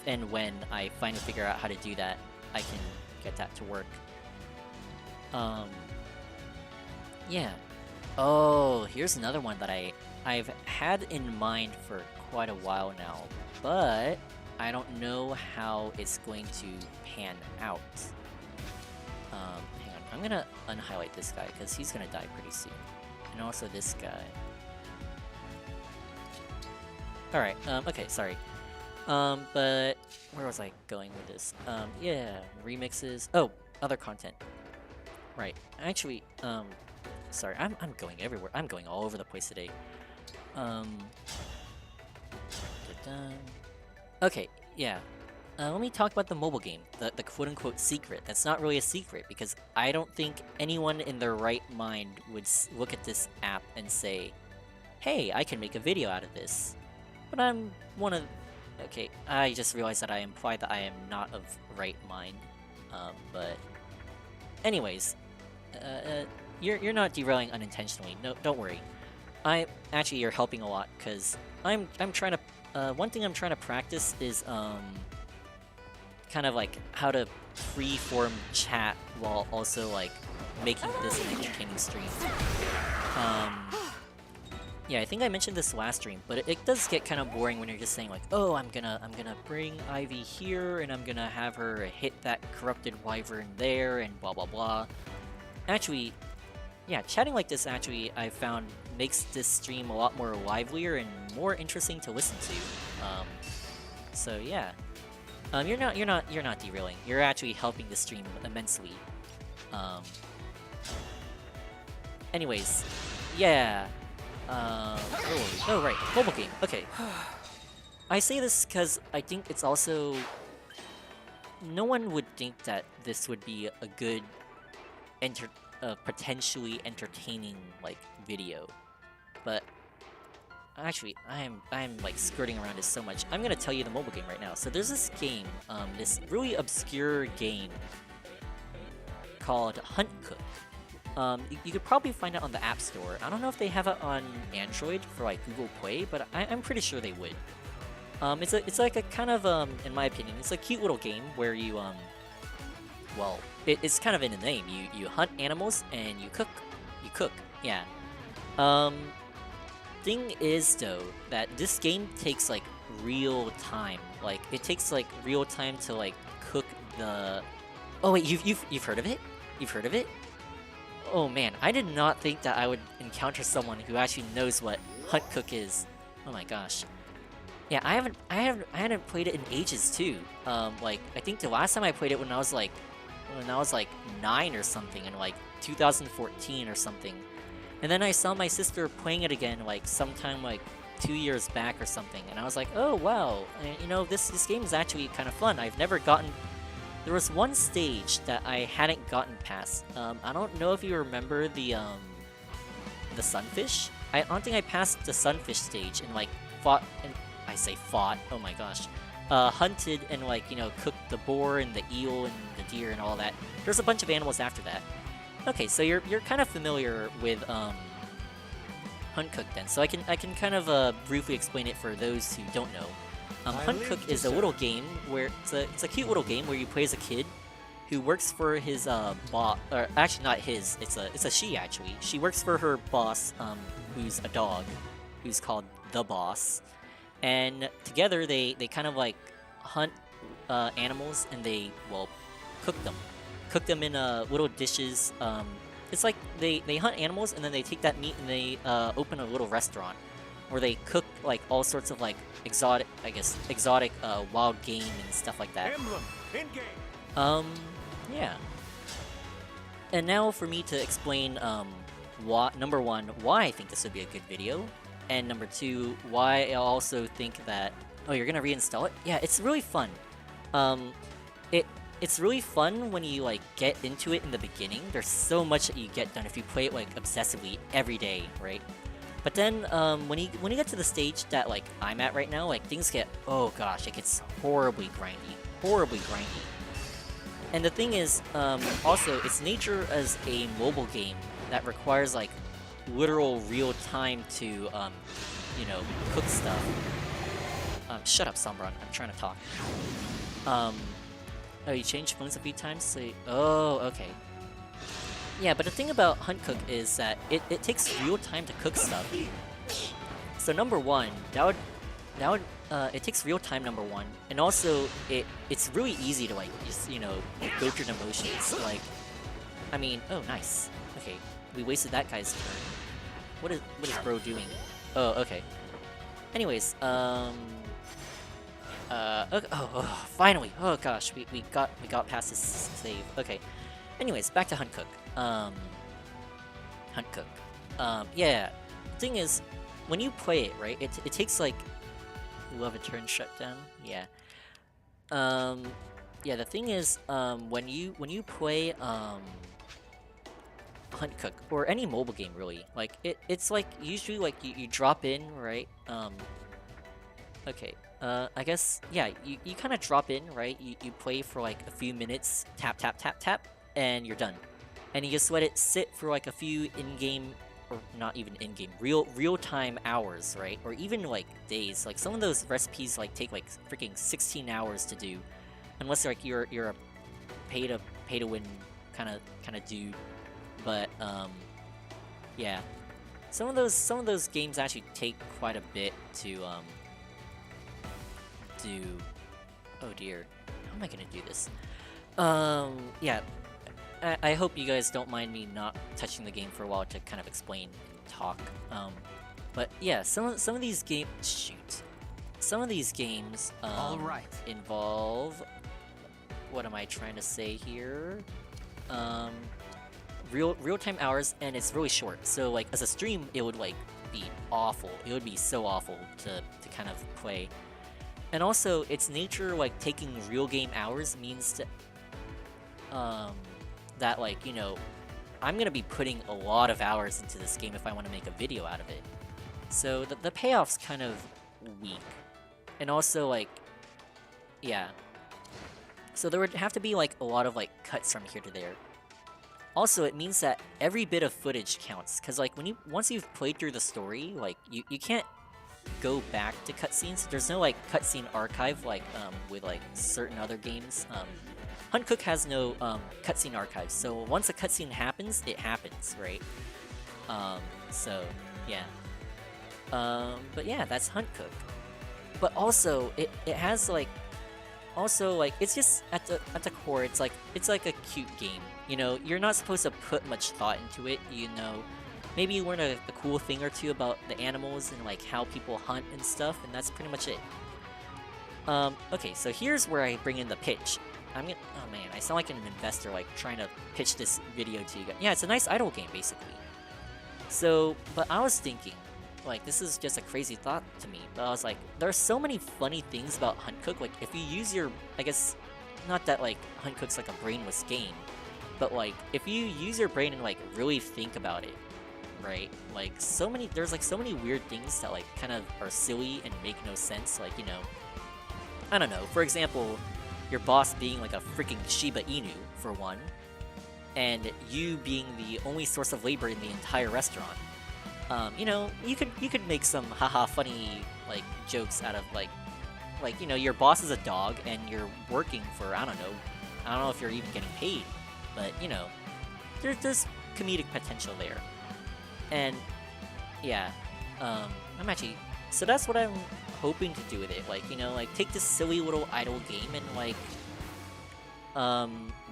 [SPEAKER 1] and when I finally figure out how to do that. I can get that to work. Yeah. Oh, here's another one that I've had in mind for quite a while now, but I don't know how it's going to pan out. Hang on, I'm gonna unhighlight this guy because he's gonna die pretty soon, and also this guy. All right. Okay. Sorry. But where was I going with this? Yeah, remixes. Oh, other content. Right. Actually, sorry, I'm going everywhere. I'm going all over the place today. Okay, yeah. Let me talk about the mobile game, the quote-unquote secret. That's not really a secret because I don't think anyone in their right mind would look at this app and say, "Hey, I can make a video out of this." But I'm one of... Okay, I just realized that I implied that I am not of right mind. But... Anyways, you're not derailing unintentionally. No, don't worry. Actually, you're helping a lot, because I'm trying to... one thing I'm trying to practice is, kind of like how to free-form chat while also, like, making this an entertaining stream. Yeah, I think I mentioned this last stream, but it does get kind of boring when you're just saying like, oh, I'm gonna bring Ivy here, and I'm gonna have her hit that corrupted wyvern there, and blah blah blah. Actually, yeah, chatting like this actually I found makes this stream a lot more livelier and more interesting to listen to. So yeah, you're not derailing. You're actually helping the stream immensely. Anyways, yeah. Oh right, mobile game. Okay. I say this because I think it's also... No one would think that this would be a good, potentially entertaining, like, video. But actually, I'm like skirting around this so much. I'm gonna tell you the mobile game right now. So there's this game, this really obscure game called Hunt Cook. You could probably find it on the App Store. I don't know if they have it on Android for like Google Play, but I'm pretty sure they would. It's like a kind of in my opinion, it's a cute little game where you well, it's kind of in the name. You hunt animals and you cook. You cook, yeah. Thing is though that this game takes like real time. Like it takes like real time to like cook the. Oh wait, you've heard of it? You've heard of it? Oh man, I did not think that I would encounter someone who actually knows what Hunt Cook is. Oh my gosh. Yeah, I hadn't played it in ages too. Like I think the last time I played it when I was like 9 or something in like 2014 or something. And then I saw my sister playing it again like sometime like 2 years back or something, and I was like, oh wow, you know, this game is actually kind of fun. I've never gotten. There was one stage that I hadn't gotten past. I don't know if you remember the sunfish. I don't think I passed the sunfish stage and like fought and I say fought. Oh my gosh, hunted and like, you know, cooked the boar and the eel and the deer and all that. There's a bunch of animals after that. Okay, so you're kind of familiar with Hunt Cook then. So I can kind of briefly explain it for those who don't know. Hunt Cook is a little game where it's a cute little game where you play as a kid who works for his boss, or actually not his. It's a she actually. She works for her boss, who's a dog, who's called the boss, and together they kind of like hunt animals and they cook them in little dishes. It's like they hunt animals and then they take that meat and they open a little restaurant where they cook like all sorts of like exotic wild game and stuff like that.
[SPEAKER 2] Emblem, in-game.
[SPEAKER 1] Yeah. And now for me to explain number one, why I think this would be a good video, and number two, why I also think that you're gonna reinstall it? Yeah, it's really fun. It's really fun when you like get into it in the beginning. There's so much that you get done if you play it like obsessively every day, right? But then when you get to the stage that like I'm at right now, like things get, oh gosh, it gets horribly grindy. And the thing is, also its nature as a mobile game that requires like literal real time to you know, cook stuff. Shut up, Sombron. I'm trying to talk. Oh, you changed phones a few times? So oh, okay. Yeah, but the thing about Hunt Cook is that it takes real time to cook stuff. So number one, it takes real time, number one, and also it's really easy to like just, you know, go through the motions. Like, I mean, oh nice. Okay, we wasted that guy's turn. What is bro doing? Oh, okay. Anyways, okay, finally! Oh gosh, we got past this save. Okay. Anyways, back to Hunt Cook. Hunt Cook. Yeah. Thing is, when you play it, right? It takes like. Love a turn shutdown. Yeah. Yeah. The thing is, when you play Hunt Cook or any mobile game really, like it's like usually like you drop in, right? Okay. I guess, yeah, you kind of drop in, right? You play for like a few minutes, tap, and you're done. And you just let it sit for like a few in-game, or not even in-game, real-time hours, right? Or even like days. Like some of those recipes like take like freaking 16 hours to do, unless like you're a pay to win kind of dude. But yeah, some of those games actually take quite a bit to do. Oh dear, how am I gonna do this? Yeah, I hope you guys don't mind me not touching the game for a while to kind of explain and talk. But yeah, some of these games, some of these games
[SPEAKER 2] All right.
[SPEAKER 1] involve. What am I trying to say here? Real-time hours, and it's really short. So like as a stream, it would like be awful. It would be so awful to kind of play. And also, its nature, like, taking real game hours means that, like, you know, I'm gonna be putting a lot of hours into this game if I want to make a video out of it. So the payoff's kind of weak. And also, like, yeah. So there would have to be, like, a lot of, like, cuts from here to there. Also, it means that every bit of footage counts, because, like, once you've played through the story, like, you can't go back to cutscenes. There's no, like, cutscene archive, like, with, like, certain other games. Hunt Cook has no, cutscene archives, so once a cutscene happens, it happens, right? So, yeah. But yeah, that's Hunt Cook. But also, it has, like, also, like, it's just, at the core, it's like a cute game. You know, you're not supposed to put much thought into it, you know. Maybe you learn a cool thing or two about the animals and, like, how people hunt and stuff, and that's pretty much it. Okay, so here's where I bring in the pitch. Oh man, I sound like an investor, like, trying to pitch this video to you guys. Yeah, it's a nice idle game, basically. So, but I was thinking, like, this is just a crazy thought to me, but I was like, there are so many funny things about Hunt Cook. Like, if you use your, I guess, not that, like, Hunt Cook's like a brainless game, but, like, if you use your brain and, like, really think about it, right? Like, there's, like, so many weird things that, like, kind of are silly and make no sense. Like, you know, I don't know, for example, your boss being, like, a freaking Shiba Inu, for one, and you being the only source of labor in the entire restaurant. You know, you could make some haha funny, like, jokes out of, like, you know, your boss is a dog and you're working for, I don't know if you're even getting paid, but, you know, there's comedic potential there. And yeah, so that's what I'm hoping to do with it. Like, you know, like, take this silly little idle game and, like,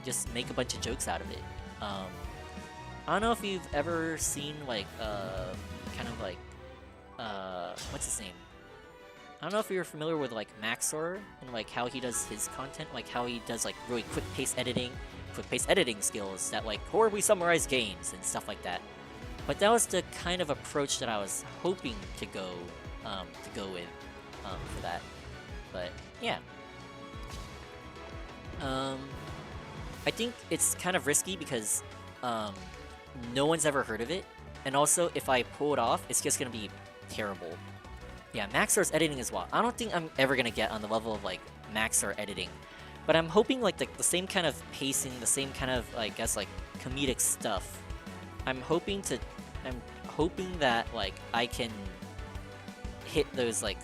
[SPEAKER 1] just make a bunch of jokes out of it. I don't know if you've ever seen, like, kind of like, what's his name? I don't know if you're familiar with, like, Maxor and, like, how he does his content, like, how he does, like, really quick pace editing skills that, like, horribly summarize games and stuff like that. But that was the kind of approach that I was hoping to go with, for that. But, yeah. I think it's kind of risky because, no one's ever heard of it, and also, if I pull it off, it's just gonna be terrible. Yeah, Maxor's editing as well. I don't think I'm ever gonna get on the level of, like, Maxor editing, but I'm hoping, like, the same kind of pacing, the same kind of, I guess, like, comedic stuff. I'm hoping that, like, I can hit those, like,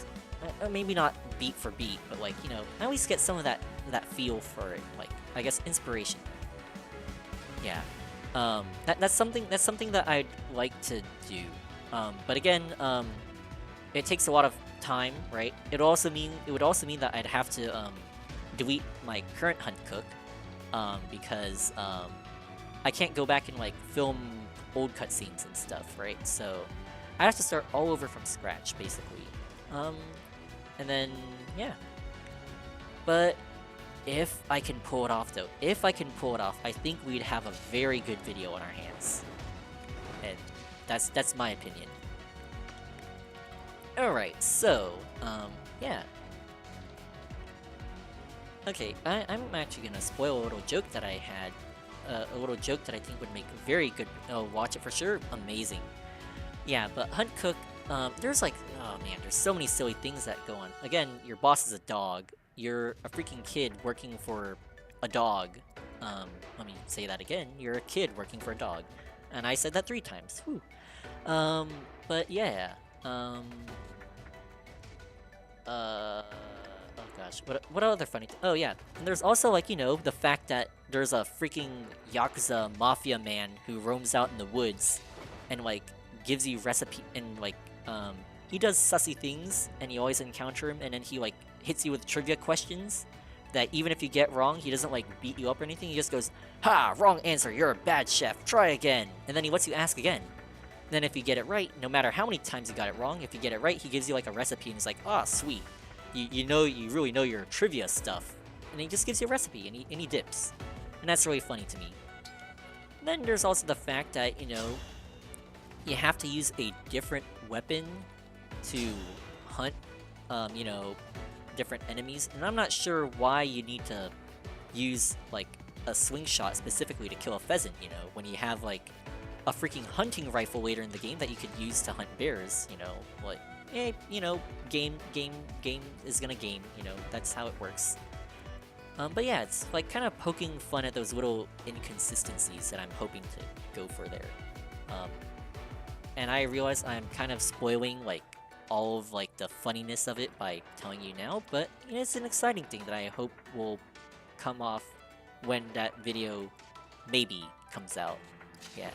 [SPEAKER 1] maybe not beat for beat, but, like, you know, at least get some of that feel for it, like, I guess, inspiration. Yeah. That's something that I'd like to do. But again, it takes a lot of time, right? It would also mean that I'd have to delete my current Hunt Cook, because I can't go back and, like, film old cutscenes and stuff, right? So I have to start all over from scratch, basically. And then, yeah. But if I can pull it off, though, I think we'd have a very good video on our hands. And that's my opinion. Alright, so, yeah. Okay, I'm actually gonna spoil a little joke that I had. A little joke that I think would make a very good, watch it for sure, amazing. Yeah, but Hunt Cook, there's, like, oh man, there's so many silly things that go on. Again, your boss is a dog. You're a freaking kid working for a dog. Let me say that again. You're a kid working for a dog. And I said that 3 times. Whew. But yeah. Oh gosh, what other funny oh yeah, and there's also, like, you know, the fact that there's a freaking Yakuza mafia man who roams out in the woods and, like, gives you recipe and, like, he does sussy things and you always encounter him, and then he, like, hits you with trivia questions that even if you get wrong, he doesn't, like, beat you up or anything. He just goes, "Ha! Wrong answer, you're a bad chef, try again." And then he lets you ask again. Then if you get it right, no matter how many times you got it wrong, if you get it right, he gives you, like, a recipe and he's like, "Ah, sweet. You really know your trivia stuff." And he just gives you a recipe and he dips. And that's really funny to me. And then there's also the fact that, you know, you have to use a different weapon to hunt, you know, different enemies, and I'm not sure why you need to use like a slingshot specifically to kill a pheasant, you know, when you have like a freaking hunting rifle later in the game that you could use to hunt bears, you know, like, hey, you know, game is gonna game, you know, that's how it works. But yeah, it's like kind of poking fun at those little inconsistencies that I'm hoping to go for there. And I realize I'm kind of spoiling like all of like the funniness of it by telling you now, but you know, it's an exciting thing that I hope will come off when that video maybe comes out. Yeah.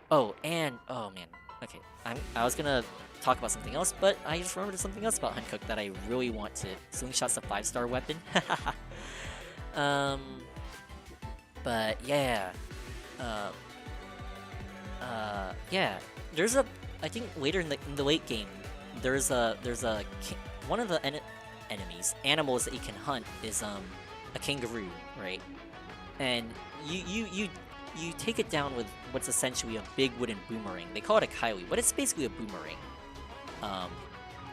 [SPEAKER 1] Oh, and oh man, okay, I was gonna talk about something else, but I just remembered something else about Huntcook that I really want to. Slingshot's a 5-star weapon. But yeah, yeah. There's a, I think later in the late game, there's one of the animals that you can hunt is a kangaroo, right? And you take it down with what's essentially a big wooden boomerang. They call it a kaiwi, but it's basically a boomerang.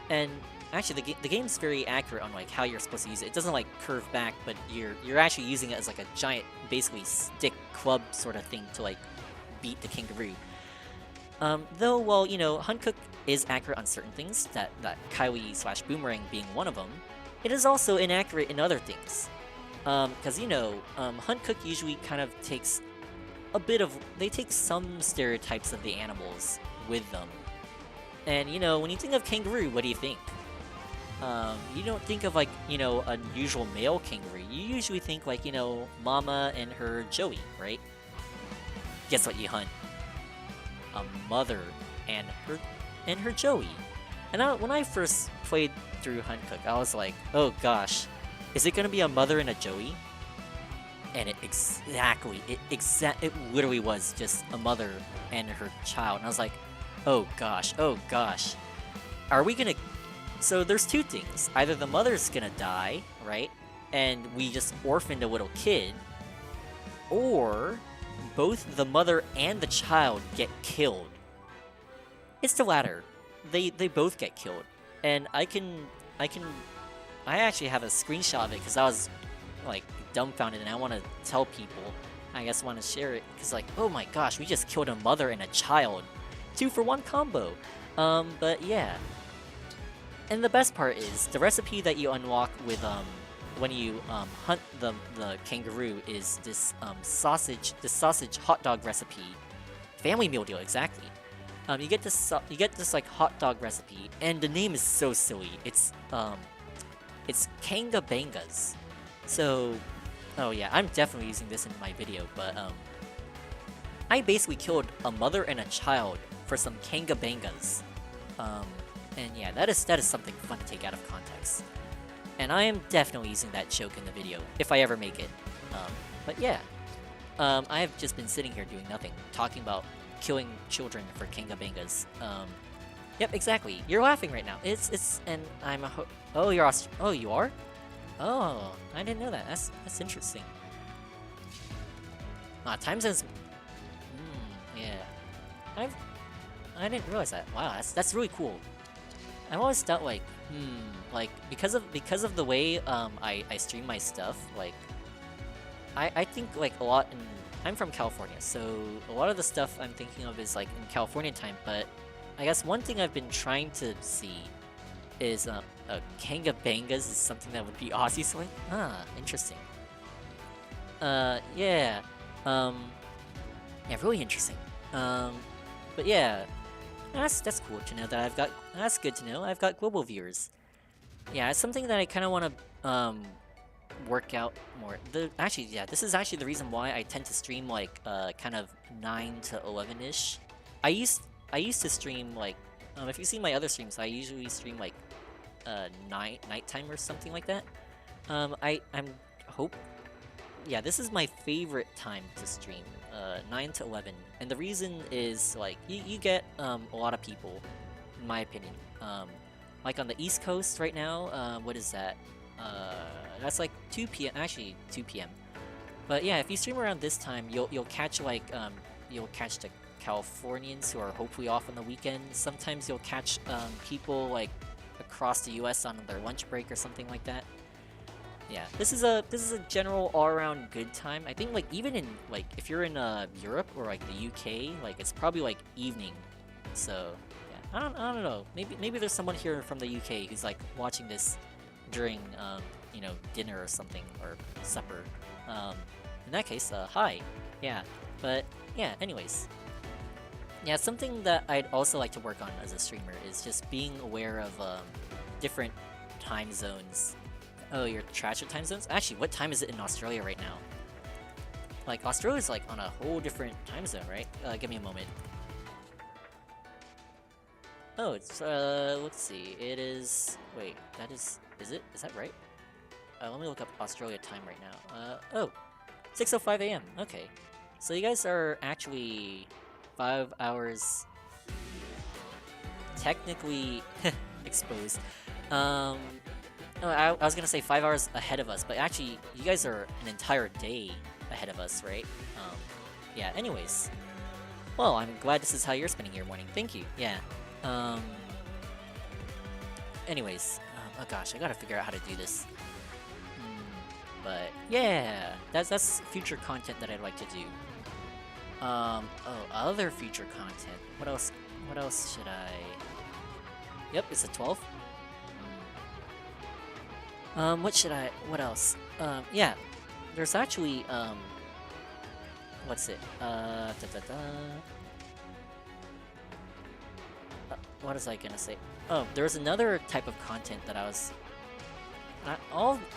[SPEAKER 1] And actually, the game's very accurate on like how you're supposed to use it. It doesn't like curve back, but you're actually using it as like a giant, basically stick club sort of thing to like beat the kangaroo. Though, well, you know, Huntcook is accurate on certain things, that kaiwi/boomerang being one of them, it is also inaccurate in other things. Because, you know, Huntcook usually kind of takes a bit of... They take some stereotypes of the animals with them. And, you know, when you think of kangaroo, what do you think? You don't think of, like, you know, an usual male kangaroo. You usually think, like, you know, Mama and her Joey, right? Guess what you hunt? A mother and her Joey. And when I first played through Huntcook, I was like, oh gosh, is it gonna be a mother and a Joey? And it literally was just a mother and her child. And I was like, oh gosh, are we gonna... So there's two things. Either the mother's gonna die, right? And we just orphaned a little kid, or both the mother and the child get killed. It's the latter. They both get killed. And I actually have a screenshot of it because I was like dumbfounded and I want to tell people. I guess I want to share it because like, oh my gosh, we just killed a mother and a child. 2-for-1 combo. But yeah. And the best part is the recipe that you unlock with when you hunt the kangaroo is this sausage hot dog recipe, family meal deal exactly. You get this like hot dog recipe, and the name is so silly. It's Kanga Bangas. So, oh yeah, I'm definitely using this in my video, but I basically killed a mother and a child for some Kanga Bangas. And yeah, that is something fun to take out of context. And I am definitely using that joke in the video, if I ever make it. But yeah, I have just been sitting here doing nothing, talking about killing children for Kanga Bangas. Yep, exactly. You're laughing right now. And I'm a oh, you're oh, you are? Oh, I didn't know that. That's interesting. Time zones. Yeah. I didn't realize that. Wow, that's really cool. I always thought like, like because of the way I stream my stuff, like I think like a lot I'm from California, so a lot of the stuff I'm thinking of is like in California time, but I guess one thing I've been trying to see is Kanga Bangas is something that would be Aussie, so like, interesting. Yeah. Yeah, really interesting. But yeah, that's cool to know that that's good to know. I've got global viewers. Yeah, it's something that I kind of want to work out more. Actually, yeah, this is actually the reason why I tend to stream like kind of 9 to 11ish. I used to stream like if you see my other streams, I usually stream like nighttime or something like that. Yeah, this is my favorite time to stream, 9 to 11, and the reason is like you get a lot of people, in my opinion. Like on the East Coast right now, what is that? That's like 2 p.m. Actually, 2 p.m. But yeah, if you stream around this time, you'll catch like you'll catch the Californians who are hopefully off on the weekend. Sometimes you'll catch people like across the U.S. on their lunch break or something like that. Yeah, this is a general all-around good time. I think like even in like if you're in Europe or like the UK, like it's probably like evening. So yeah, I don't know. Maybe there's someone here from the UK who's like watching this during you know, dinner or something, or supper. In that case, hi. Yeah, but yeah, anyways. Yeah, something that I'd also like to work on as a streamer is just being aware of different time zones. Oh, you're trash at time zones? Actually, what time is it in Australia right now? Like, Australia's like on a whole different time zone, right? Give me a moment. Oh, it's, let's see. It is... Wait, that is it? Is that right? Let me look up Australia time right now. Oh, 6:05 a.m. Okay. So you guys are actually 5 hours technically exposed. Oh, I was gonna say 5 hours ahead of us, but actually you guys are an entire day ahead of us, right? Yeah, anyways. Well, I'm glad this is how you're spending your morning. Thank you. Yeah. Anyways. Oh gosh, I gotta figure out how to do this. But yeah, that's future content that I'd like to do. Oh, other future content. What else? What else should I? Yep, it's a 12. What should I? What else? Yeah, there's actually what's it? What was I gonna say? Oh, there's another type of content that I was.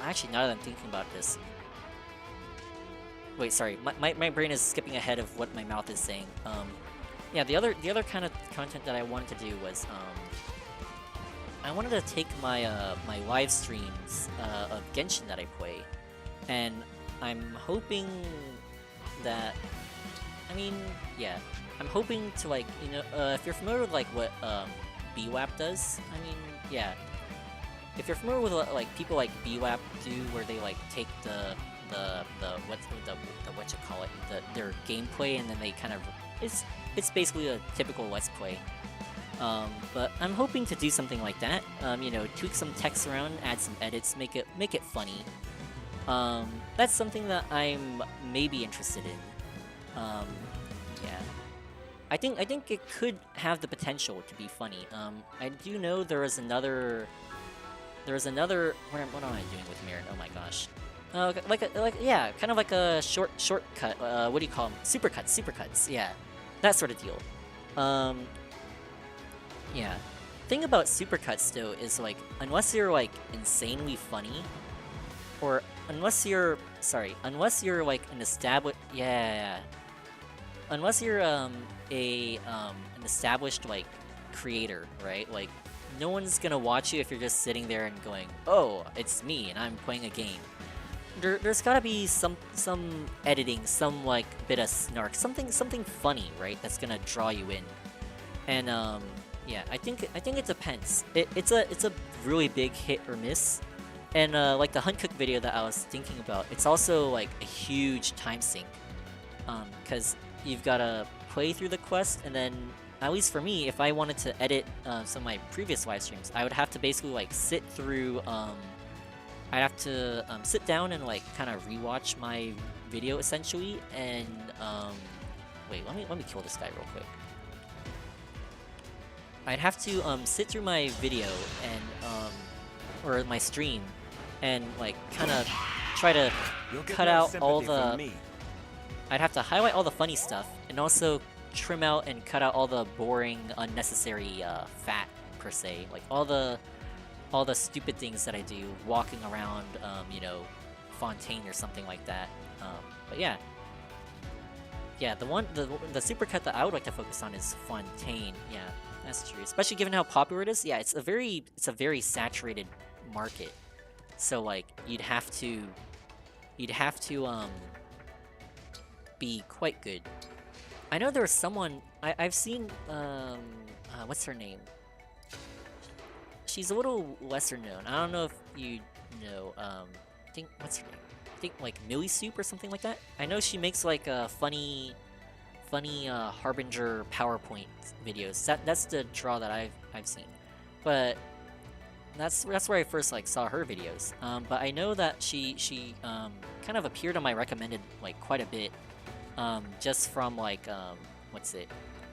[SPEAKER 1] Actually, now that I'm thinking about this. Wait, sorry. My brain is skipping ahead of what my mouth is saying. Yeah, the other kind of content that I wanted to do was I wanted to take my my live streams of Genshin that I play, and I'm hoping that, I mean, yeah, I'm hoping to, like, you know, if you're familiar with like what BWAP does, I mean, yeah. If you're familiar with like people like BWAP do, where they like take the what you call it, their gameplay, and then they kind of it's basically a typical Let's Play. But I'm hoping to do something like that. You know, tweak some text around, add some edits, make it funny. That's something that I'm maybe interested in. Yeah. I think it could have the potential to be funny. I do know there is another. What am I doing with Mirren? Oh my gosh. Yeah, kind of like a shortcut. What do you call them? Supercuts. Yeah, that sort of deal. Yeah. Thing about supercuts though is, like, unless you're like insanely funny, or unless you're like an established unless you're an established like creator, right? Like, no one's gonna watch you if you're just sitting there and going, "Oh, it's me and I'm playing a game." There's gotta be some editing, some like bit of snark, something funny, right? That's gonna draw you in. And yeah, I think it depends. It's a really big hit or miss. And like the Hunt Cook video that I was thinking about, it's also like a huge time sink. Because you've gotta play through the quest, and then, at least for me, if I wanted to edit some of my previous live streams, I would have to basically like sit through. I'd have to sit down and like kind of rewatch my video essentially, and wait, let me kill this guy real quick. I'd have to sit through my video and or my stream, and like kind of try to cut out all the. I'd have to highlight all the funny stuff, and also trim out and cut out all the boring, unnecessary fat, per se. Like all the stupid things that I do, walking around, you know, Fontaine or something like that. But yeah. Yeah, the supercut that I would like to focus on is Fontaine. Yeah, that's true. Especially given how popular it is. Yeah, it's a very saturated market. So like you'd have to be quite good. I know there's someone I've seen what's her name? She's a little lesser known. I don't know if you know, I think, what's her name? I think like Millie Soup or something like that. I know she makes like funny Harbinger PowerPoint videos. That's the draw that I've seen. But that's where I first like saw her videos. But I know that she kind of appeared on my recommended like quite a bit, just from like what's it,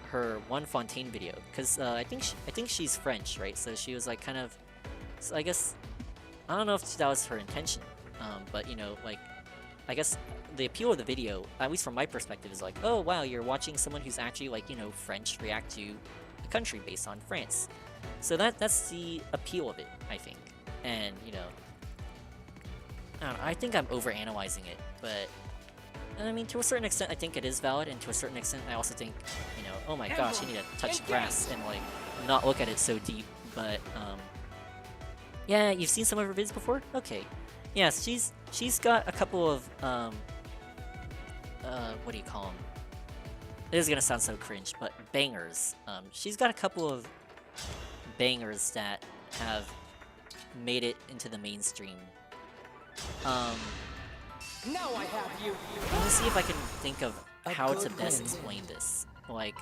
[SPEAKER 1] her one Fontaine video, because I think she's French, right? So she was like kind of, so I guess I don't know if that was her intention, but you know, like I guess the appeal of the video, at least from my perspective, is like, oh wow, you're watching someone who's actually like, you know, French react to a country based on France. So that's the appeal of it, I think. And you know, I don't know, I think I'm overanalyzing it, but I mean, to a certain extent, I think it is valid, and to a certain extent, I also think, you know, oh my gosh, you need to touch grass and like not look at it so deep. But yeah, you've seen some of her vids before? Okay. Yes, she's got a couple of what do you call them? It is gonna sound so cringe, but bangers. She's got a couple of bangers that have made it into the mainstream.
[SPEAKER 2] Now I have you.
[SPEAKER 1] Let me see if I can think of how to best explain this. Like,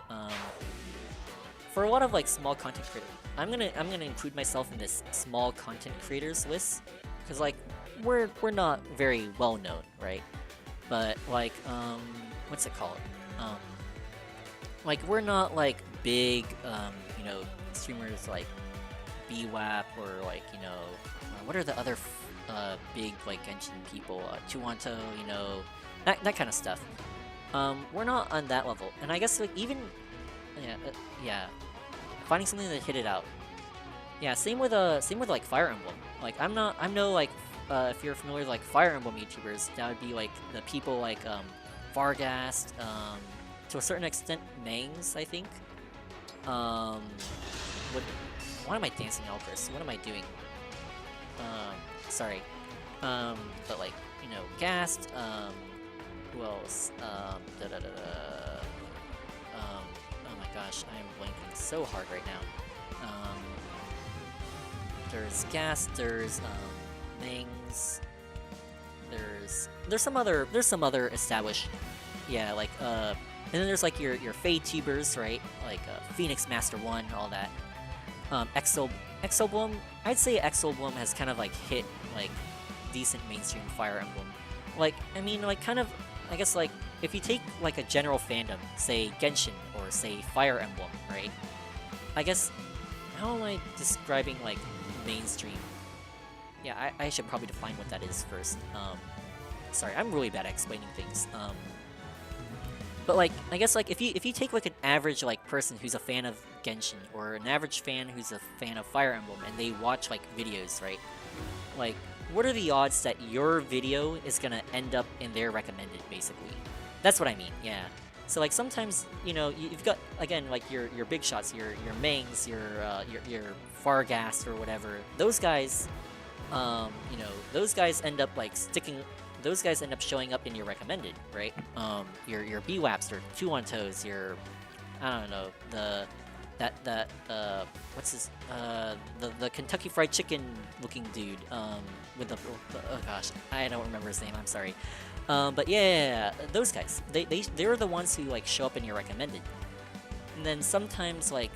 [SPEAKER 1] for a lot of like small content creators, I'm gonna include myself in this small content creators list, because like we're not very well known, right? But like what's it called? Like we're not like big you know, streamers like BWAP or like, you know, what are the other big like Genshin people, Tuanto, you know, that kind of stuff. We're not on that level, and I guess like even yeah, finding something that hit it out. Yeah, same with like Fire Emblem. Like I'm no like if you're familiar with like Fire Emblem YouTubers, that would be like the people like Vargast, to a certain extent Mangs, I think. Why am I dancing Elbrus? What am I doing? Sorry. But like, you know, Gast, who else? Oh my gosh, I am blanking so hard right now. There's Gast, there's Mangs, there's some other established, yeah, like and then there's like your Fade tubers, right? Like Phoenix Master 1, all that. Exoblum, I'd say Exoblum has kind of like hit like decent mainstream Fire Emblem. Like, I mean, like kind of, I guess like if you take like a general fandom, say Genshin or say Fire Emblem, right? I guess, how am I describing like mainstream? Yeah, I should probably define what that is first. Sorry, I'm really bad at explaining things. But like, I guess like if you take like an average like person who's a fan of Genshin, or an average fan who's a fan of Fire Emblem, and they watch like videos, right? Like, what are the odds that your video is gonna end up in their recommended, basically? That's what I mean, yeah. So like sometimes, you know, you've got, again, like your big shots, your Mangs, your Farghast or whatever. Those guys, you know, those guys end up like those guys end up showing up in your recommended, right? Your BWAPs or Tuantos, your, I don't know, what's his, the Kentucky Fried Chicken looking dude, with the oh gosh, I don't remember his name, I'm sorry. But yeah, those guys, they're the ones who like show up in your recommended. And then sometimes like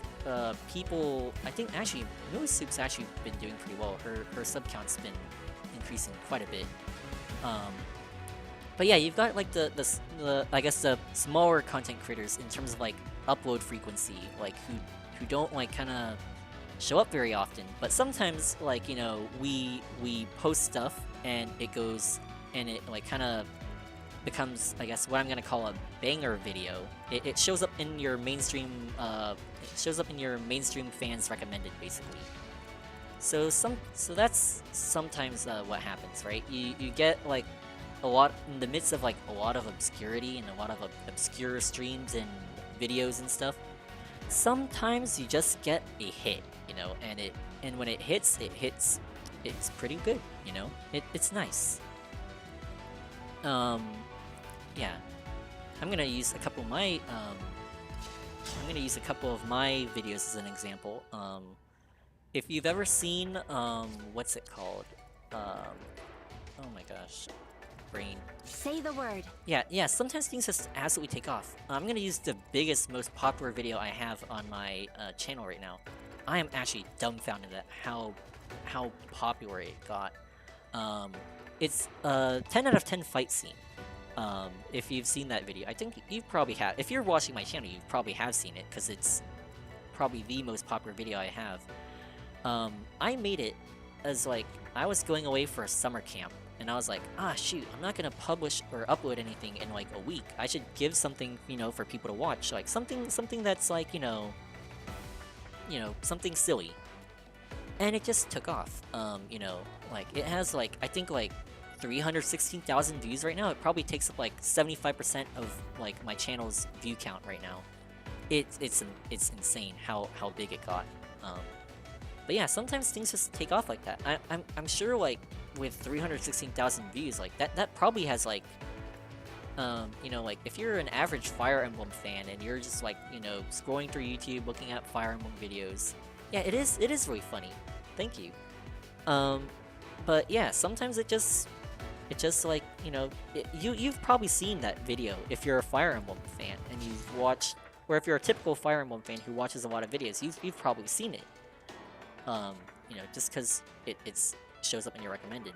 [SPEAKER 1] people, I think actually Millie Soup's actually been doing pretty well. Her sub count's been increasing quite a bit. But yeah, you've got like the I guess the smaller content creators in terms of like upload frequency, like who don't like kind of show up very often. But sometimes, like, you know, we post stuff and it goes and it like kind of becomes, I guess, what I'm gonna call a banger video. It shows up in your mainstream fans recommended, basically. So that's sometimes what happens, right? You get like a lot in the midst of like a lot of obscurity and a lot of obscure streams and videos and stuff. Sometimes you just get a hit, you know, and when it hits, it's pretty good, you know. It's nice. Yeah, I'm gonna use a couple of my videos as an example. If you've ever seen what's it called? Oh my gosh, brain.
[SPEAKER 3] Say the word.
[SPEAKER 1] Yeah. Sometimes things just absolutely take off. I'm gonna use the biggest, most popular video I have on my channel right now. I am actually dumbfounded at how how popular it got. It's a 10 out of 10 fight scene. If you've seen that video, I think you probably have. If you're watching my channel, you probably have seen it because it's probably the most popular video I have. I made it as like I was going away for a summer camp, and I was like, ah, shoot, I'm not gonna publish or upload anything in like a week. I should give something, you know, for people to watch, like something that's like, you know, something silly. And it just took off. You know, like it has like I think like 316,000 views right now. It probably takes up like 75% of like my channel's view count right now. It's insane how big it got. But yeah, sometimes things just take off like that. I'm sure like with 316,000 views, like that probably has like you know, like if you're an average Fire Emblem fan and you're just like, you know, scrolling through YouTube looking at Fire Emblem videos, yeah, it is really funny. Thank you. But yeah, sometimes it just like, you know, you've probably seen that video if you're a Fire Emblem fan and you've watched, or if you're a typical Fire Emblem fan who watches a lot of videos, you've probably seen it. You know, just because it shows up in your recommended.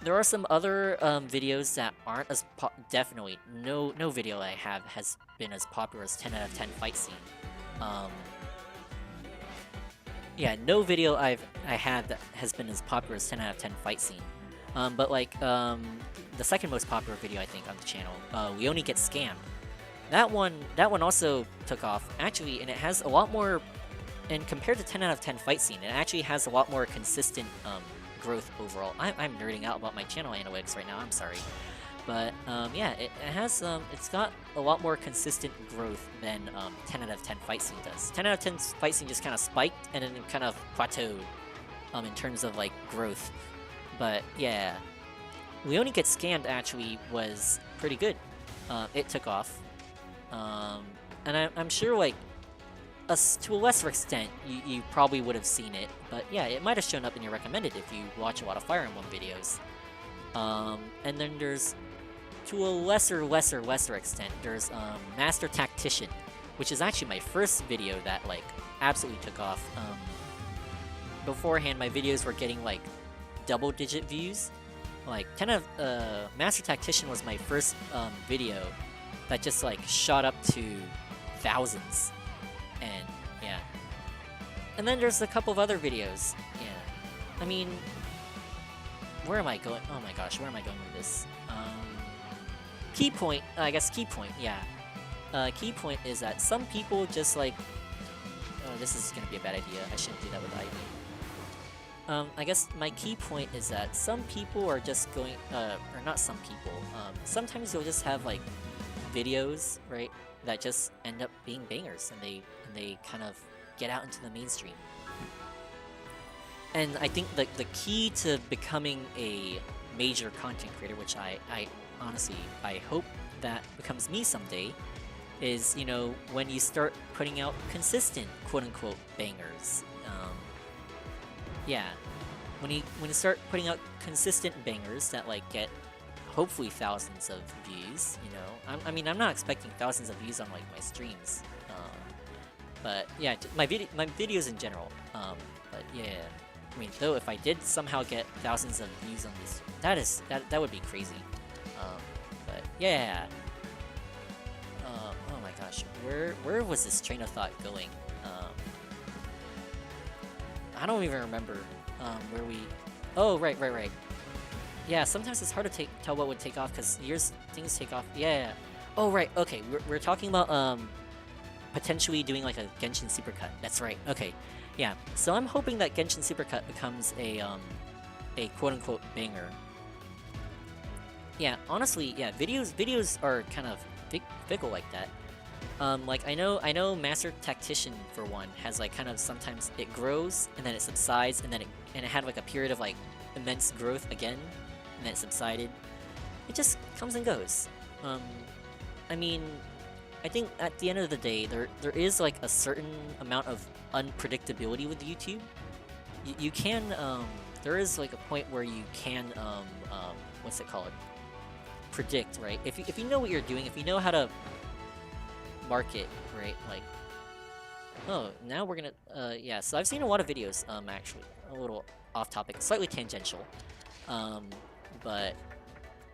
[SPEAKER 1] There are some other videos that aren't as definitely no video I have has been as popular as 10 out of 10 fight scene. Yeah, no video I had that has been as popular as 10 out of 10 fight scene. But like the second most popular video I think on the channel, We Only Get Scammed. That one also took off actually, and it has a lot more. And compared to 10 out of 10 fight scene, it actually has a lot more consistent growth overall. I'm nerding out about my channel analytics right now, I'm sorry. But yeah, it has it's got a lot more consistent growth than 10 out of 10 fight scene does. 10 out of 10 fight scene just kind of spiked and then kind of plateaued in terms of like growth. But yeah, We Only Get Scammed actually was pretty good. It took off. And I'm sure like to a lesser extent, you probably would have seen it, but yeah, it might have shown up in your recommended if you watch a lot of Fire Emblem videos. And then there's, to a lesser extent, there's Master Tactician, which is actually my first video that like absolutely took off. Beforehand, my videos were getting like double-digit views. Like Master Tactician was my first video that just like shot up to thousands. And yeah, and then there's a couple of other videos. Yeah, I mean, where am I going? Oh my gosh, where am I going with this? Key point, I guess key point, yeah. Key point is that some people just like, oh, this is gonna be a bad idea. I shouldn't do that with Ivy. I guess my key point is that some people are just going, or not some people. Sometimes you'll just have like videos, right, that just end up being bangers, and they kind of get out into the mainstream. And I think the key to becoming a major content creator, which I honestly hope that becomes me someday, is, you know, when you start putting out consistent quote-unquote bangers. Yeah, when you start putting out consistent bangers that like get hopefully thousands of views, you know. I mean, I'm not expecting thousands of views on like my streams, but yeah, my videos in general. But yeah, I mean, though, if I did somehow get thousands of views on this, that would be crazy. But yeah. Oh my gosh, where was this train of thought going? I don't even remember where we. Oh, right. Yeah, sometimes it's hard to tell what would take off because things take off. Yeah. Oh, right. Okay, we're talking about potentially doing like a Genshin Supercut. That's right. Okay. Yeah. So I'm hoping that Genshin Supercut becomes a quote-unquote banger. Yeah. Honestly, yeah. Videos are kind of fickle like that. Like I know Master Tactician for one has like kind of sometimes it grows and then it subsides and then it had like a period of like immense growth again and then it subsided. It just comes and goes. I mean, I think at the end of the day there is like a certain amount of unpredictability with YouTube. You can there is like a point where you can what's it called? Predict, right? If you know what you're doing, if you know how to market, right? Like, oh, now we're gonna yeah, so I've seen a lot of videos actually. a little off topic, slightly tangential. But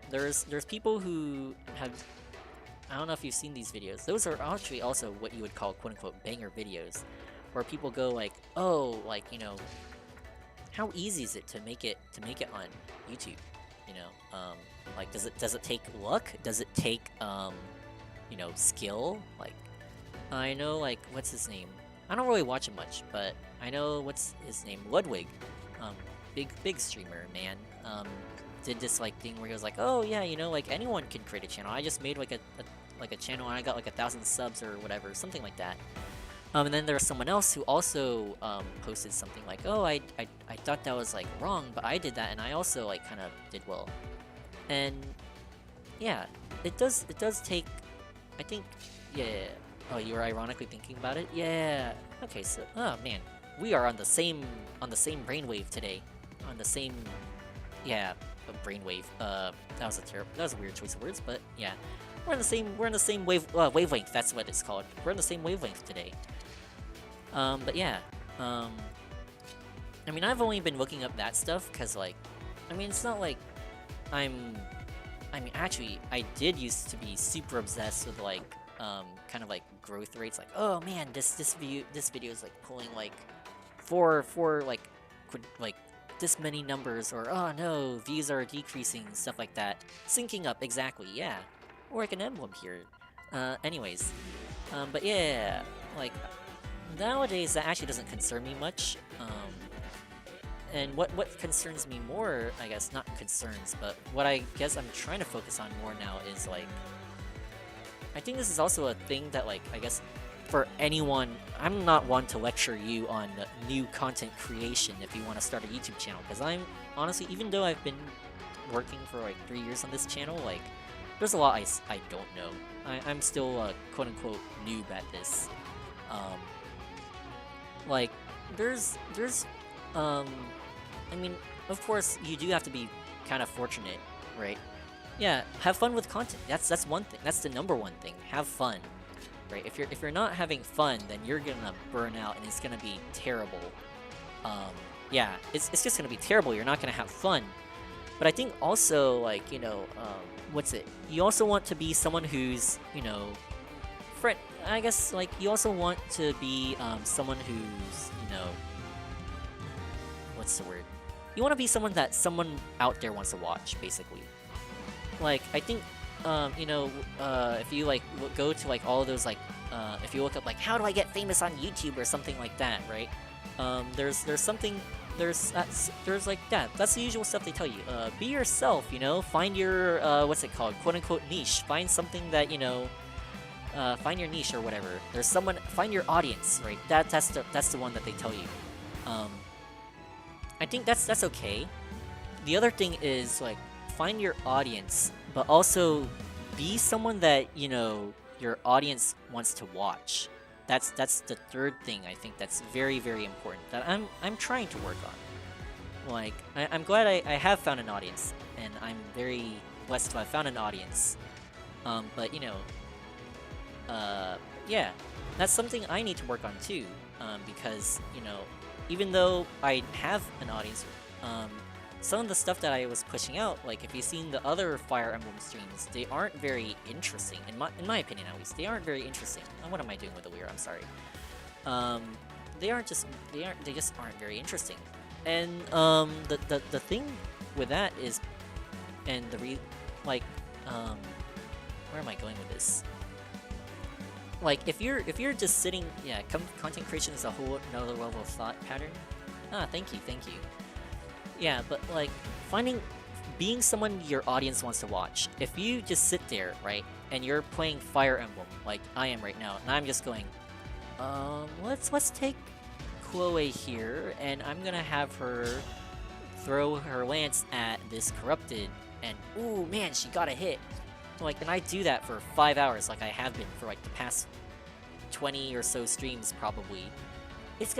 [SPEAKER 1] there's people who have, I don't know if you've seen these videos. Those are actually also what you would call quote-unquote banger videos, where people go like, oh, like, you know, how easy is it to make it on YouTube? You know, like, does it take luck? Does it take you know, skill? Like, I know, like, what's his name? I don't really watch him much, but I know what's his name, Ludwig, big streamer, man. Did this like thing where he was like, oh yeah, you know, like anyone can create a channel. I just made like a channel and I got like 1,000 subs or whatever, something like that. And then there was someone else who also posted something like, oh, I thought that was like wrong, but I did that and I also like kind of did well. And yeah, it does take, I think, yeah. Oh, you were ironically thinking about it? Yeah. Okay, so oh man, we are on the same brainwave today, on the same, yeah, brainwave. That was a weird choice of words, but yeah, we're in the same wavelength. That's what it's called. We're in the same wavelength today. But yeah, I mean, I've only been looking up that stuff because, like, I mean, it's not like I mean, actually, I did used to be super obsessed with like, kind of like growth rates. Like, oh man, this video is like pulling like four like this many numbers, or oh no, views are decreasing, stuff like that. Syncing up, exactly, yeah. Or like an emblem here. Anyways, but yeah, like nowadays that actually doesn't concern me much. And what concerns me more, I guess, not concerns, but what I guess I'm trying to focus on more now is like, I think this is also a thing that, like, I guess for anyone, I'm not one to lecture you on new content creation if you want to start a YouTube channel, because I'm honestly, even though I've been working for like 3 years on this channel, like, there's a lot I don't know. I'm still a quote-unquote noob at this. Like, there's I mean, of course, you do have to be kind of fortunate, right? Yeah, have fun with content. That's one thing. That's the number one thing. Have fun, right? If you're not having fun, then you're gonna burn out and it's gonna be terrible. Yeah, it's just gonna be terrible. You're not gonna have fun. But I think also, like, you know, what's it? You also want to be someone who's, you know, I guess, like, you also want to be someone who's, you know, what's the word? You want to be someone that someone out there wants to watch, basically. Like, I think, you know, if you, like, go to, like, all of those, like, if you look up, like, how do I get famous on YouTube or something like that, right? There's like that. That's the usual stuff they tell you. Be yourself, you know? Find your, what's it called? Quote-unquote niche. Find something that, you know, find your niche or whatever. There's someone, find your audience, right? That's the one that they tell you. I think that's okay. The other thing is, like, find your audience, but also be someone that, you know, your audience wants to watch. That's the third thing I think that's very, very important that I'm trying to work on. Like, I'm glad I have found an audience, and I'm very blessed to have found an audience. But, you know, yeah, that's something I need to work on too, because, you know, even though I have an audience, some of the stuff that I was pushing out, like, if you've seen the other Fire Emblem streams, they aren't very interesting, in my opinion at least. They aren't very interesting. What am I doing with the weird? I'm sorry. They just aren't very interesting. And the thing with that is, and where am I going with this? Like, if you're just sitting, yeah, content creation is a whole another level of thought pattern. Thank you. Yeah, but, like, being someone your audience wants to watch. If you just sit there, right, and you're playing Fire Emblem, like I am right now, and I'm just going, let's take Chloe here, and I'm gonna have her throw her lance at this corrupted, and ooh, man, she got a hit. Like, and I do that for 5 hours, like I have been for, like, the past 20 or so streams, probably. It's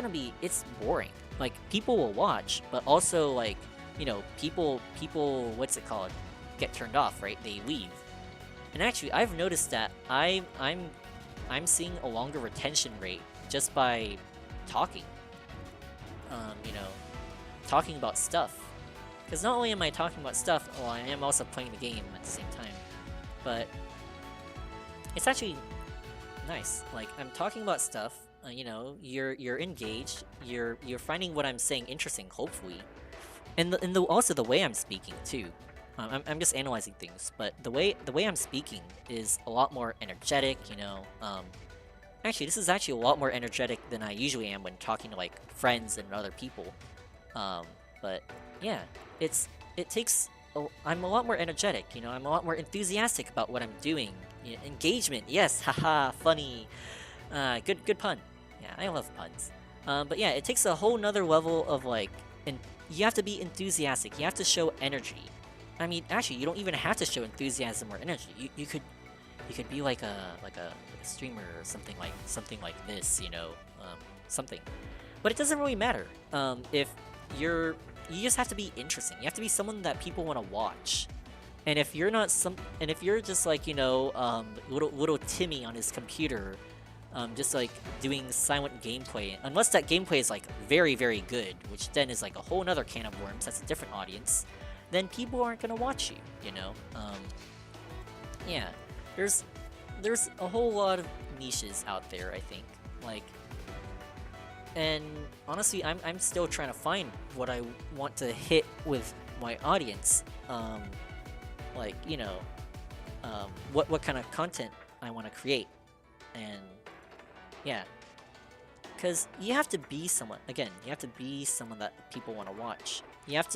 [SPEAKER 1] boring. Like, people will watch, but also, like, you know, people, what's it called? Get turned off, right? They leave. And actually, I've noticed that I'm seeing a longer retention rate just by talking. You know, talking about stuff. Because not only am I talking about stuff, well, I am also playing the game at the same time. But it's actually nice. Like, I'm talking about stuff, you know, you're engaged, you're finding what I'm saying interesting, hopefully. And also the way I'm speaking too. I'm just analyzing things, but the way I'm speaking is a lot more energetic, you know. Actually, this is actually a lot more energetic than I usually am when talking to like friends and other people. But yeah, I'm a lot more energetic, you know. I'm a lot more enthusiastic about what I'm doing. You know, engagement, yes, haha, funny. Good pun. Yeah, I love puns. But yeah, it takes a whole nother level of like, and you have to be enthusiastic. You have to show energy. I mean, actually, you don't even have to show enthusiasm or energy. You could be like a streamer or something like this, you know, something. But it doesn't really matter. If you just have to be interesting. You have to be someone that people want to watch. And if you're not and if you're just like, you know, little Timmy on his computer, just like doing silent gameplay, unless that gameplay is like very, very good, which then is like a whole nother can of worms, that's a different audience, then people aren't gonna watch you, you know? Yeah, there's a whole lot of niches out there, I think, like, and honestly, I'm still trying to find what I want to hit with my audience, like, you know, what kind of content I want to create, and yeah, because you have to be someone, again, you have to be someone that people want to watch. You have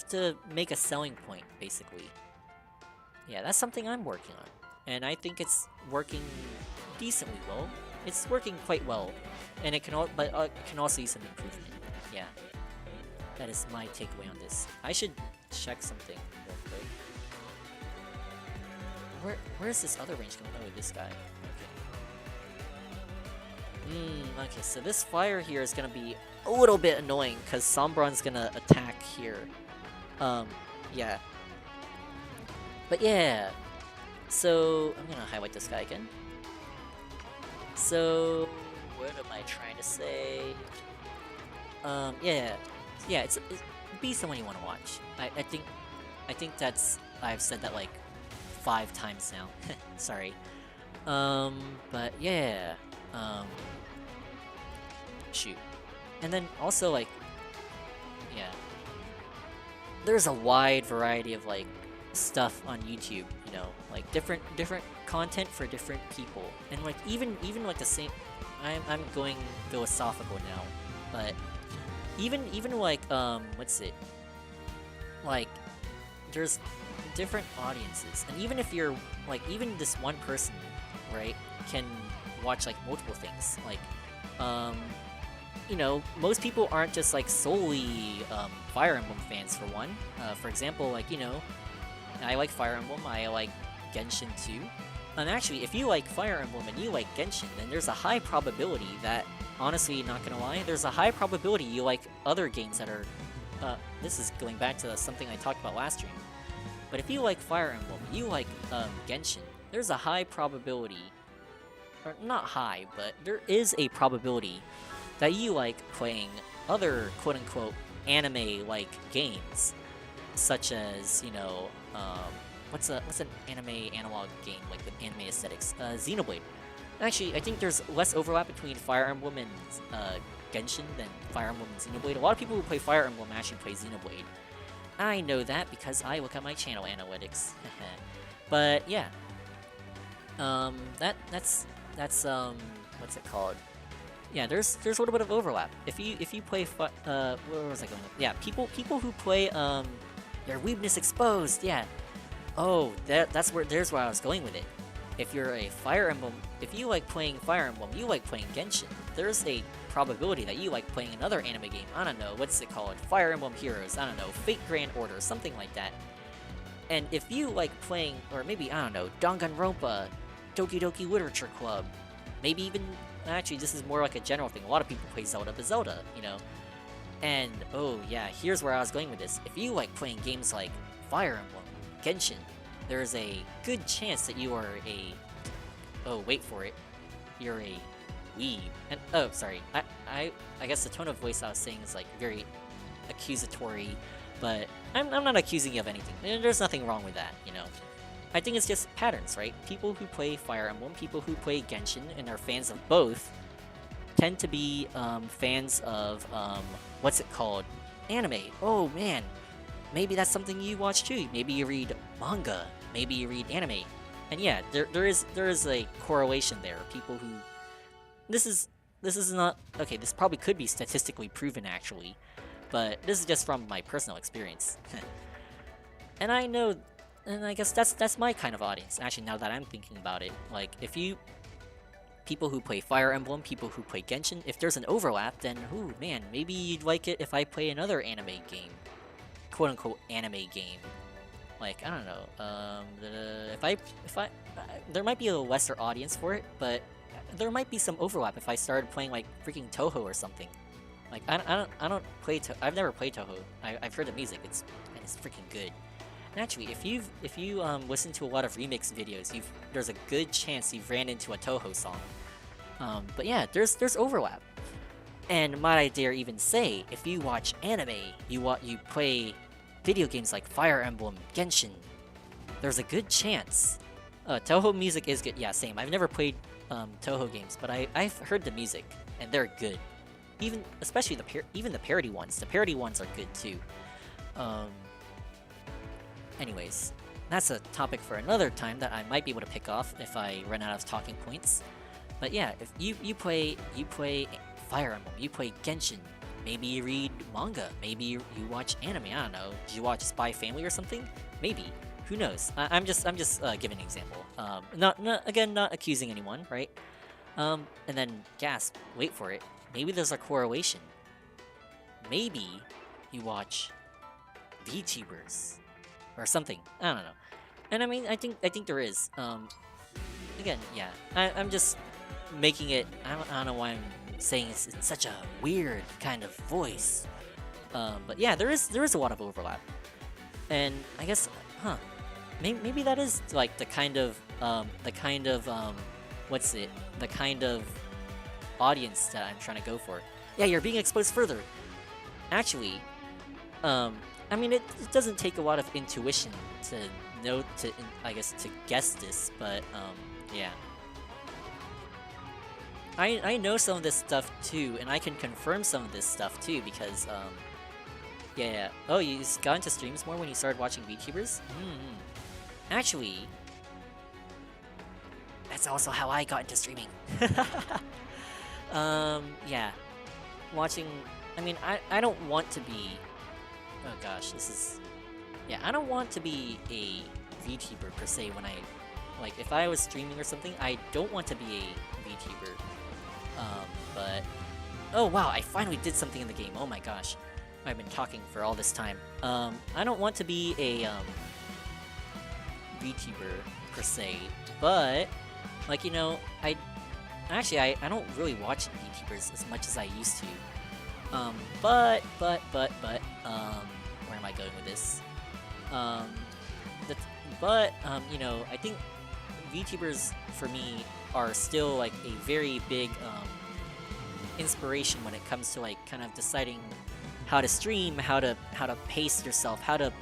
[SPEAKER 1] to make a selling point, basically. Yeah, that's something I'm working on, and I think it's working decently well. It's working quite well, and it can also use some improvement. Yeah, that is my takeaway on this. I should check something real quick. Where is this other range coming? Oh, this guy. Okay, so this fire here is gonna be a little bit annoying because Sombron's gonna attack here. Yeah. But yeah. So I'm gonna highlight this guy again. So what am I trying to say? Yeah. It's be someone you want to watch. I think that's, I've said that like 5 times now. Sorry. But yeah. Shoot. And then also, like, yeah, there's a wide variety of like stuff on YouTube, you know, like different content for different people, and like even like the same. I'm going philosophical now, but even like what's it? Like, there's different audiences, and even if you're like, even this one person, right, can watch like multiple things, like you know, most people aren't just like solely Fire Emblem fans, for one. For example, like, you know, I like Fire Emblem, I like Genshin too. And actually, if you like Fire Emblem and you like Genshin, then there's a high probability that, honestly, not gonna lie, there's a high probability you like other games that are, this is going back to something I talked about last stream. But if you like Fire Emblem, you like Genshin, there's a high probability, or not high, but there is a probability that you like playing other quote-unquote anime-like games, such as, you know, what's an anime analog game like with anime aesthetics? Xenoblade. Actually, I think there's less overlap between Fire Emblem and Genshin than Fire Emblem and Xenoblade. A lot of people who play Fire Emblem actually play Xenoblade. I know that because I look at my channel analytics. But yeah, that's what's it called? Yeah, there's a little bit of overlap. If you play where was I going with? Yeah, people who play their weakness exposed. Yeah. Oh, there's where I was going with it. If you're a Fire Emblem, if you like playing Fire Emblem, you like playing Genshin, there's a probability that you like playing another anime game. I don't know, what's it called? Fire Emblem Heroes, I don't know, Fate Grand Order, something like that. And if you like playing, or maybe, I don't know, Danganronpa, Doki Doki Literature Club, maybe even, actually this is more like a general thing, a lot of people play Zelda but Zelda, you know. And, oh yeah, here's where I was going with this. If you like playing games like Fire Emblem, Genshin, there's a good chance that you are a, oh, wait for it, you're a weeb. And, oh, sorry, I guess the tone of voice I was saying is like very accusatory, but I'm not accusing you of anything. There's nothing wrong with that, you know. I think it's just patterns, right? People who play Fire Emblem, people who play Genshin and are fans of both, tend to be fans of what's it called? Anime. Oh man, maybe that's something you watch too. Maybe you read manga. Maybe you read anime. And yeah, there is a correlation there. People who this is not okay. This probably could be statistically proven actually, but this is just from my personal experience. And I know, and I guess that's my kind of audience. Actually, now that I'm thinking about it, like if you people who play Fire Emblem, people who play Genshin, if there's an overlap, then ooh man, maybe you'd like it if I play another anime game, quote unquote anime game. Like I don't know, if I there might be a lesser audience for it, but there might be some overlap if I started playing like freaking Toho or something. Like I don't play I've never played Toho. I've heard the music. It's freaking good. And actually, if you listen to a lot of remix videos, there's a good chance you've ran into a Toho song. But yeah, there's overlap. And might I dare even say, if you watch anime, you play video games like Fire Emblem, Genshin, there's a good chance. Toho music is good. Yeah, same. I've never played Toho games, but I've heard the music, and they're good. Especially the parody ones. The parody ones are good too. Anyways, that's a topic for another time that I might be able to pick off if I run out of talking points. But yeah, if you play Fire Emblem, you play Genshin, maybe you read manga, maybe you watch anime. I don't know. Did you watch Spy Family or something? Maybe. Who knows? I'm just giving an example. Not accusing anyone, right? And then gasp, wait for it. Maybe there's a correlation. Maybe you watch VTubers or something. I don't know. And I mean, I think there is. Again, yeah. I'm just making it. I don't know why I'm saying it's in such a weird kind of voice. But yeah, there is a lot of overlap. And I guess, maybe that is like the kind of audience that I'm trying to go for. Yeah, you're being exposed further. Actually, I mean, it doesn't take a lot of intuition to know to guess this, but yeah. I know some of this stuff too, and I can confirm some of this stuff too because yeah. Oh, you got into streams more when you started watching VTubers? Actually, that's also how I got into streaming. Yeah. Watching, I mean, I don't want to be, oh gosh, this is, yeah, I don't want to be a VTuber per se when like, if I was streaming or something, I don't want to be a VTuber. But, oh wow, I finally did something in the game, oh my gosh. I've been talking for all this time. I don't want to be a, VTuber per se, but, like, you know, I don't really watch VTubers as much as I used to. But, where am I going with this? You know, I think VTubers, for me, are still, like, a very big, inspiration when it comes to, like, kind of deciding how to stream, how to pace yourself, how to...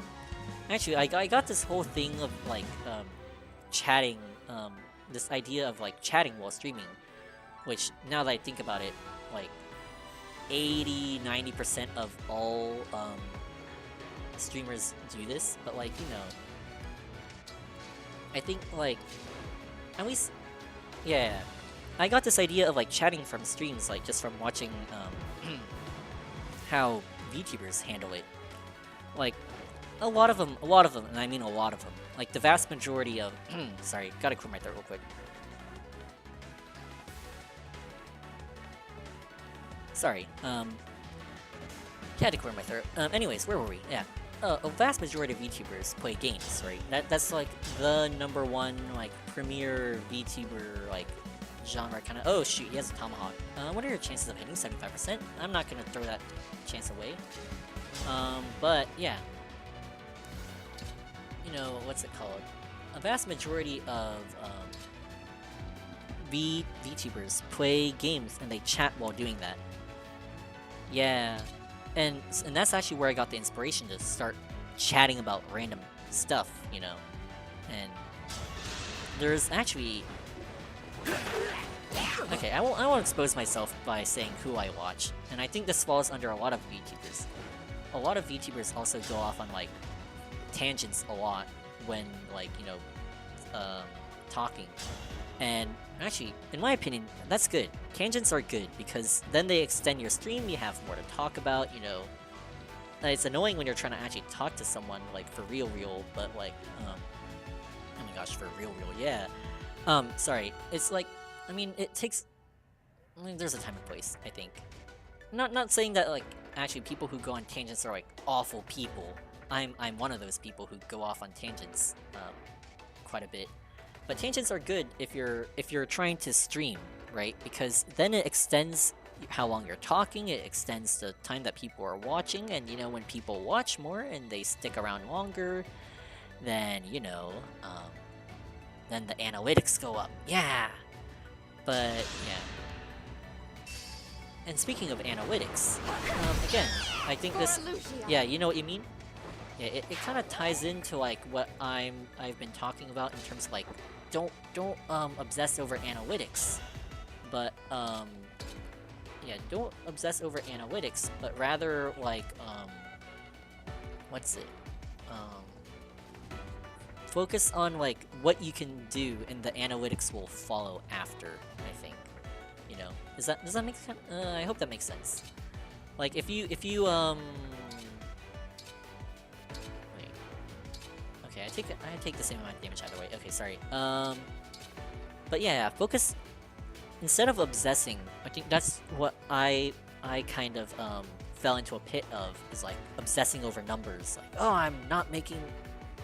[SPEAKER 1] Actually, I got this whole thing of, like, chatting, this idea of, like, chatting while streaming, which, now that I think about it, like, 80-90% of all, streamers do this, but, like, you know, I think, like, at least, yeah, I got this idea of, like, chatting from streams, like, just from watching, how VTubers handle it. Like, a lot of them, and I mean a lot of them, like, the vast majority of, sorry, gotta clear my throat real quick. Sorry, had to clear my throat. Anyways, where were we? Yeah. A vast majority of VTubers play games, right? That's like the #1 like premier VTuber like genre kind of. Oh shoot, he has a tomahawk. What are your chances of hitting 75%? I'm not gonna throw that chance away. But yeah, you know what's it called? A vast majority of VTubers play games and they chat while doing that. Yeah. and that's actually where I got the inspiration to start chatting about random stuff, you know. And there's actually okay, I won't expose myself by saying who I watch, and I think this falls under a lot of VTubers. A lot of VTubers also go off on like tangents a lot when like, you know, talking. And actually, in my opinion, that's good. Tangents are good because then they extend your stream, you have more to talk about, you know. It's annoying when you're trying to actually talk to someone, like, for real, but like, oh my gosh, for real, yeah. Sorry, it's like, I mean, it takes, I mean, there's a time and place, I think. Not saying that, like, actually people who go on tangents are, like, awful people. I'm one of those people who go off on tangents, quite a bit. But tangents are good if you're trying to stream, right? Because then it extends how long you're talking, it extends the time that people are watching, and you know, when people watch more and they stick around longer, then, you know, then the analytics go up. Yeah! But, yeah. And speaking of analytics, again, I think this... Yeah, you know what you mean? Yeah, it kind of ties into, like, what I've been talking about in terms of, like, don't obsess over analytics, but, yeah, don't obsess over analytics, but rather, like, what's it? Focus on, like, what you can do, and the analytics will follow after, I think. You know? Does that make sense? I hope that makes sense. Like, if you, wait. Okay, I take the same amount of damage either way. Okay, sorry. But yeah, focus... Instead of obsessing, I think that's what I kind of, fell into a pit of, is, like, obsessing over numbers. Like, oh, I'm not making...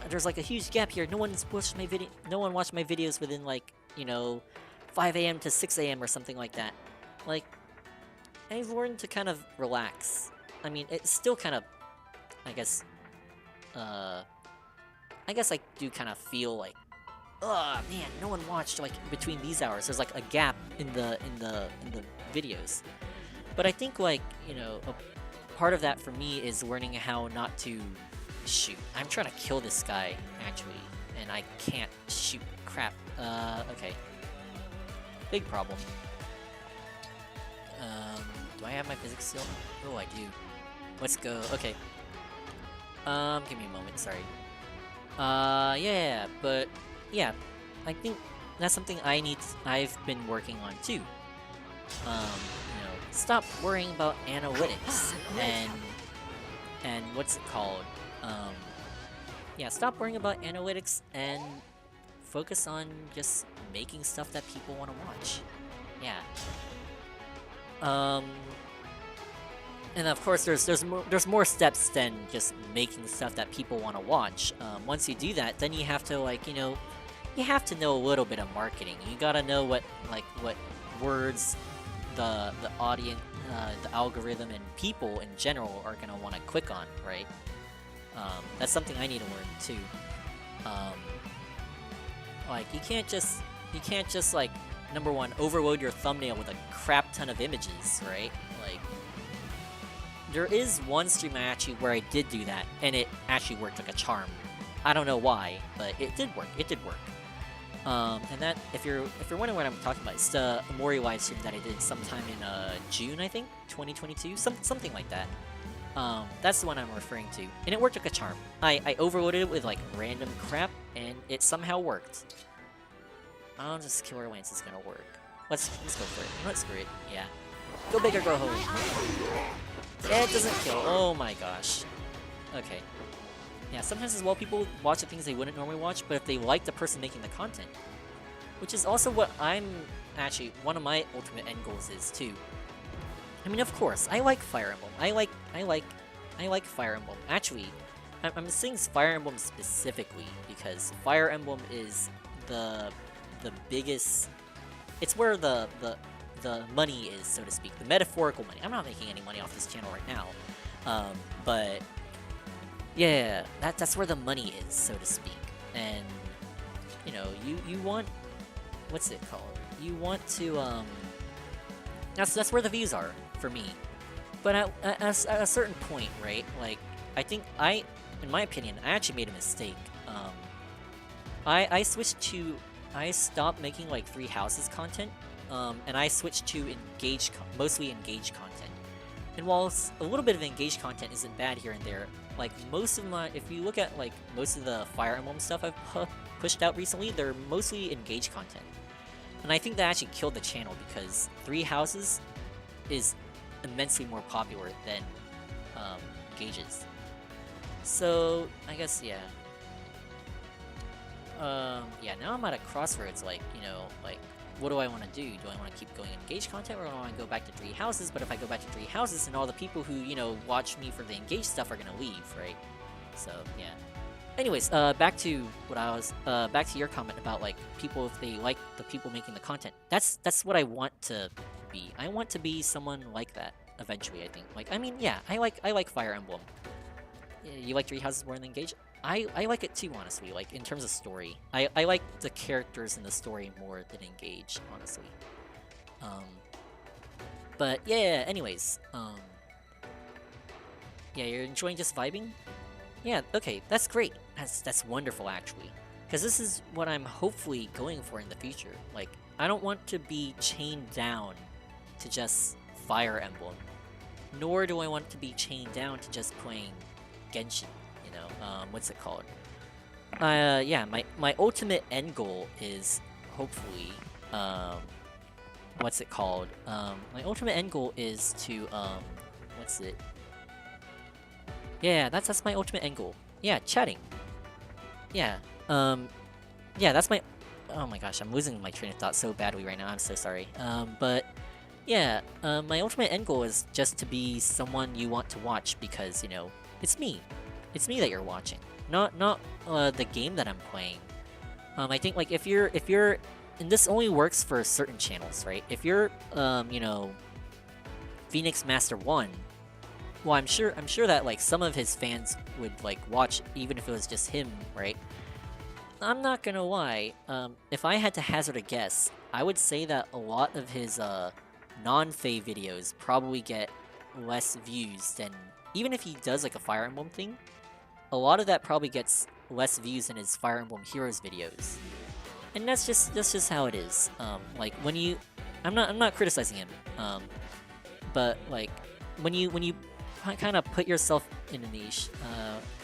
[SPEAKER 1] There's, like, a huge gap here. No one watched my videos within, like, you know, 5 AM to 6 AM or something like that. Like, I've learned to kind of relax. I mean, it's still kind of, I guess I do kind of feel like, oh man, no one watched, like, between these hours. There's, like, a gap in the videos. But I think, like, you know, a part of that for me is learning how not to shoot. I'm trying to kill this guy, actually, and I can't shoot. Crap. Okay. Big problem. Do I have my physics still? Oh, I do. Let's go. Okay. Give me a moment, sorry. Yeah, but, yeah, I think that's something I've been working on, too. You know, stop worrying about analytics, and what's it called? Yeah, stop worrying about analytics and focus on just making stuff that people want to watch. Yeah. And of course, there's more steps than just making stuff that people want to watch. Once you do that, then you have to, like, you know, you have to know a little bit of marketing. You gotta know what words the audience, the algorithm, and people in general are gonna want to click on, right? That's something I need to learn too. Like, you can't just like, number one, overload your thumbnail with a crap ton of images, right? Like, there is one stream where I did do that, and it actually worked like a charm. I don't know why, but it did work. It did work. And that, if you're wondering what I'm talking about, it's the Mori live stream that I did sometime in June, I think, 2022, something like that. That's the one I'm referring to, and it worked like a charm. I overloaded it with, like, random crap, and it somehow worked. I'll just Killer Lance is gonna work. Let's go for it. Let's screw it. Yeah. Go big or go home. Yeah, it doesn't kill. Oh my gosh. Okay. Yeah, sometimes as well people watch the things they wouldn't normally watch, but if they like the person making the content. Which is also what I'm actually, one of my ultimate end goals is too. I mean, of course, I like Fire Emblem. I like Fire Emblem. Actually, I'm saying Fire Emblem specifically because Fire Emblem is the biggest. It's where the money is, so to speak, the metaphorical money. I'm not making any money off this channel right now, but yeah, that's where the money is, so to speak. And you know, you want, what's it called? You want to that's where the views are for me. But at a certain point, right? Like, I think in my opinion, I actually made a mistake. I switched to, I stopped making like 3 houses content, and I switched to mostly engaged content. And while a little bit of engaged content isn't bad here and there, like most of if you look at like most of the Fire Emblem stuff I've pushed out recently, they're mostly engaged content. And I think that actually killed the channel because 3 houses is immensely more popular than Gauges. So I guess yeah. Yeah, now I'm at a crossroads, like, you know, like, what do I want to do? Do I want to keep going engaged content, or do I want to go back to 3 houses? But if I go back to 3 houses, then all the people who, you know, watch me for the engaged stuff are gonna leave, right? So, yeah. Anyways, back to what I was, back to your comment about, like, people, if they like the people making the content. That's what I want to be. I want to be someone like that, eventually, I think. Like, I mean, yeah, I like Fire Emblem. You like 3 houses more than engaged? I like it too, honestly, like, in terms of story. I like the characters in the story more than engaged, honestly. But yeah, anyways, yeah, you're enjoying just vibing? Yeah, okay, that's great. That's wonderful, actually. Because this is what I'm hopefully going for in the future. Like, I don't want to be chained down to just Fire Emblem. Nor do I want to be chained down to just playing Genshin. What's it called? Yeah, my ultimate end goal is hopefully, what's it called? My ultimate end goal is to, what's it? Yeah, that's my ultimate end goal. Yeah, chatting. Yeah, yeah, that's my, oh my gosh, I'm losing my train of thought so badly right now, I'm so sorry. But, yeah, my ultimate end goal is just to be someone you want to watch because, you know, it's me. It's me that you're watching, not the game that I'm playing. I think like if you're, and this only works for certain channels, right? If you're, you know, Phoenix Master 1, well, I'm sure that like some of his fans would like watch even if it was just him, right? I'm not gonna lie. If I had to hazard a guess, I would say that a lot of his non-Fae videos probably get less views than, even if he does like a Fire Emblem thing. A lot of that probably gets less views than his Fire Emblem Heroes videos, and that's just how it is. Like when you, I'm not criticizing him, but like when you kind of put yourself in a niche,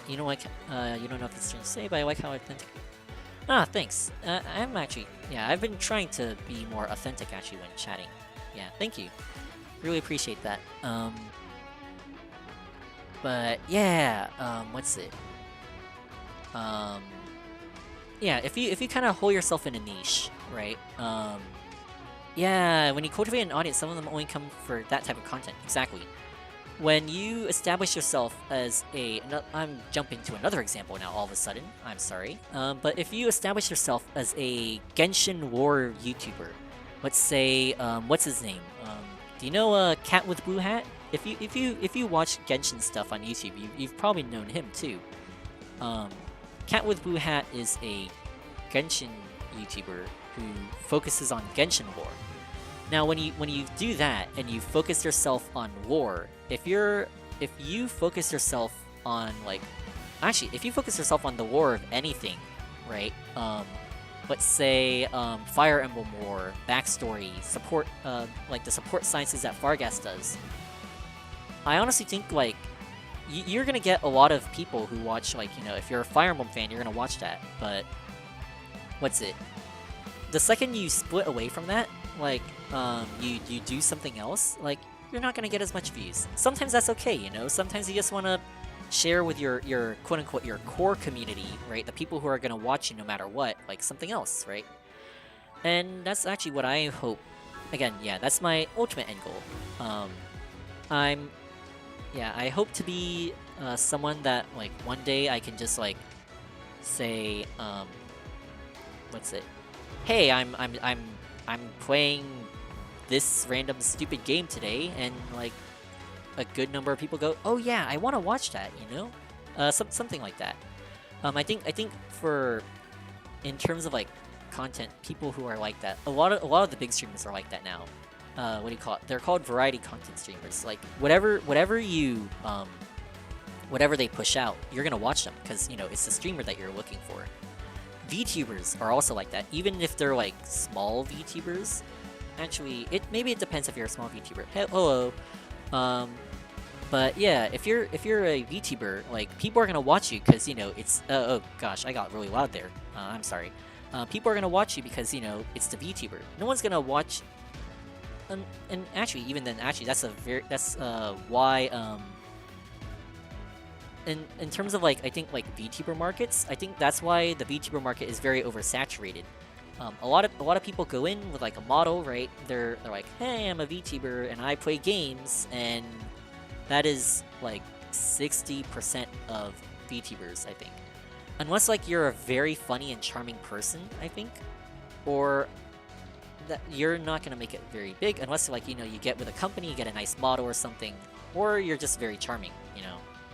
[SPEAKER 1] you know, like you don't know if it's strange to say, but I like how authentic. Ah, thanks. I'm actually, yeah, I've been trying to be more authentic actually when chatting. Yeah, thank you. Really appreciate that. But yeah, what's it? Yeah, if you kind of hold yourself in a niche, right? Yeah, when you cultivate an audience, some of them only come for that type of content. Exactly. When you establish yourself as I'm jumping to another example now all of a sudden, I'm sorry. But if you establish yourself as a Genshin lore YouTuber, let's say, what's his name? Do you know Cat with Blue Hat? If you watch Genshin stuff on YouTube, you've probably known him too. Cat with Blue Hat is a Genshin YouTuber who focuses on Genshin lore. Now, when you do that and you focus yourself on lore, if you focus yourself on like, actually, if you focus yourself on the lore of anything, right? Let's say Fire Emblem lore, backstory, support, like the support sciences that Fargas does. I honestly think, like, you're gonna get a lot of people who watch, like, you know, if you're a Fire Emblem fan, you're gonna watch that, but what's it? The second you split away from that, like, you do something else, like, you're not gonna get as much views. Sometimes that's okay, you know? Sometimes you just wanna share with your quote-unquote, your core community, right? The people who are gonna watch you no matter what, like, something else, right? And that's actually what I hope. Again, yeah, that's my ultimate end goal. Yeah, I hope to be someone that, like, one day I can just, like, say, what's it? Hey, I'm playing this random stupid game today, and, like, a good number of people go, oh yeah, I want to watch that, you know? Something like that. I think for, in terms of, like, content, people who are like that, a lot of the big streamers are like that now. what do you call it? They're called variety content streamers. Like whatever you whatever they push out, you're gonna watch them because you know it's the streamer that you're looking for. VTubers are also like that, even if they're like small VTubers. Actually, maybe it depends if you're a small VTuber. Hello. But yeah, if you're a VTuber, like people are gonna watch you because you know it's oh gosh, I got really loud there. I'm sorry. People are gonna watch you because you know it's the VTuber. No one's gonna watch. And actually, even then, actually, that's why in terms of like I think like VTuber markets, I think that's why the VTuber market is very oversaturated. A lot of people go in with like a model, right? They're like, hey, I'm a VTuber and I play games, and that is like 60% of VTubers, I think. Unless like you're a very funny and charming person, I think, or that you're not gonna make it very big unless like you know you get with a company, you get a nice model or something, or you're just very charming, you know.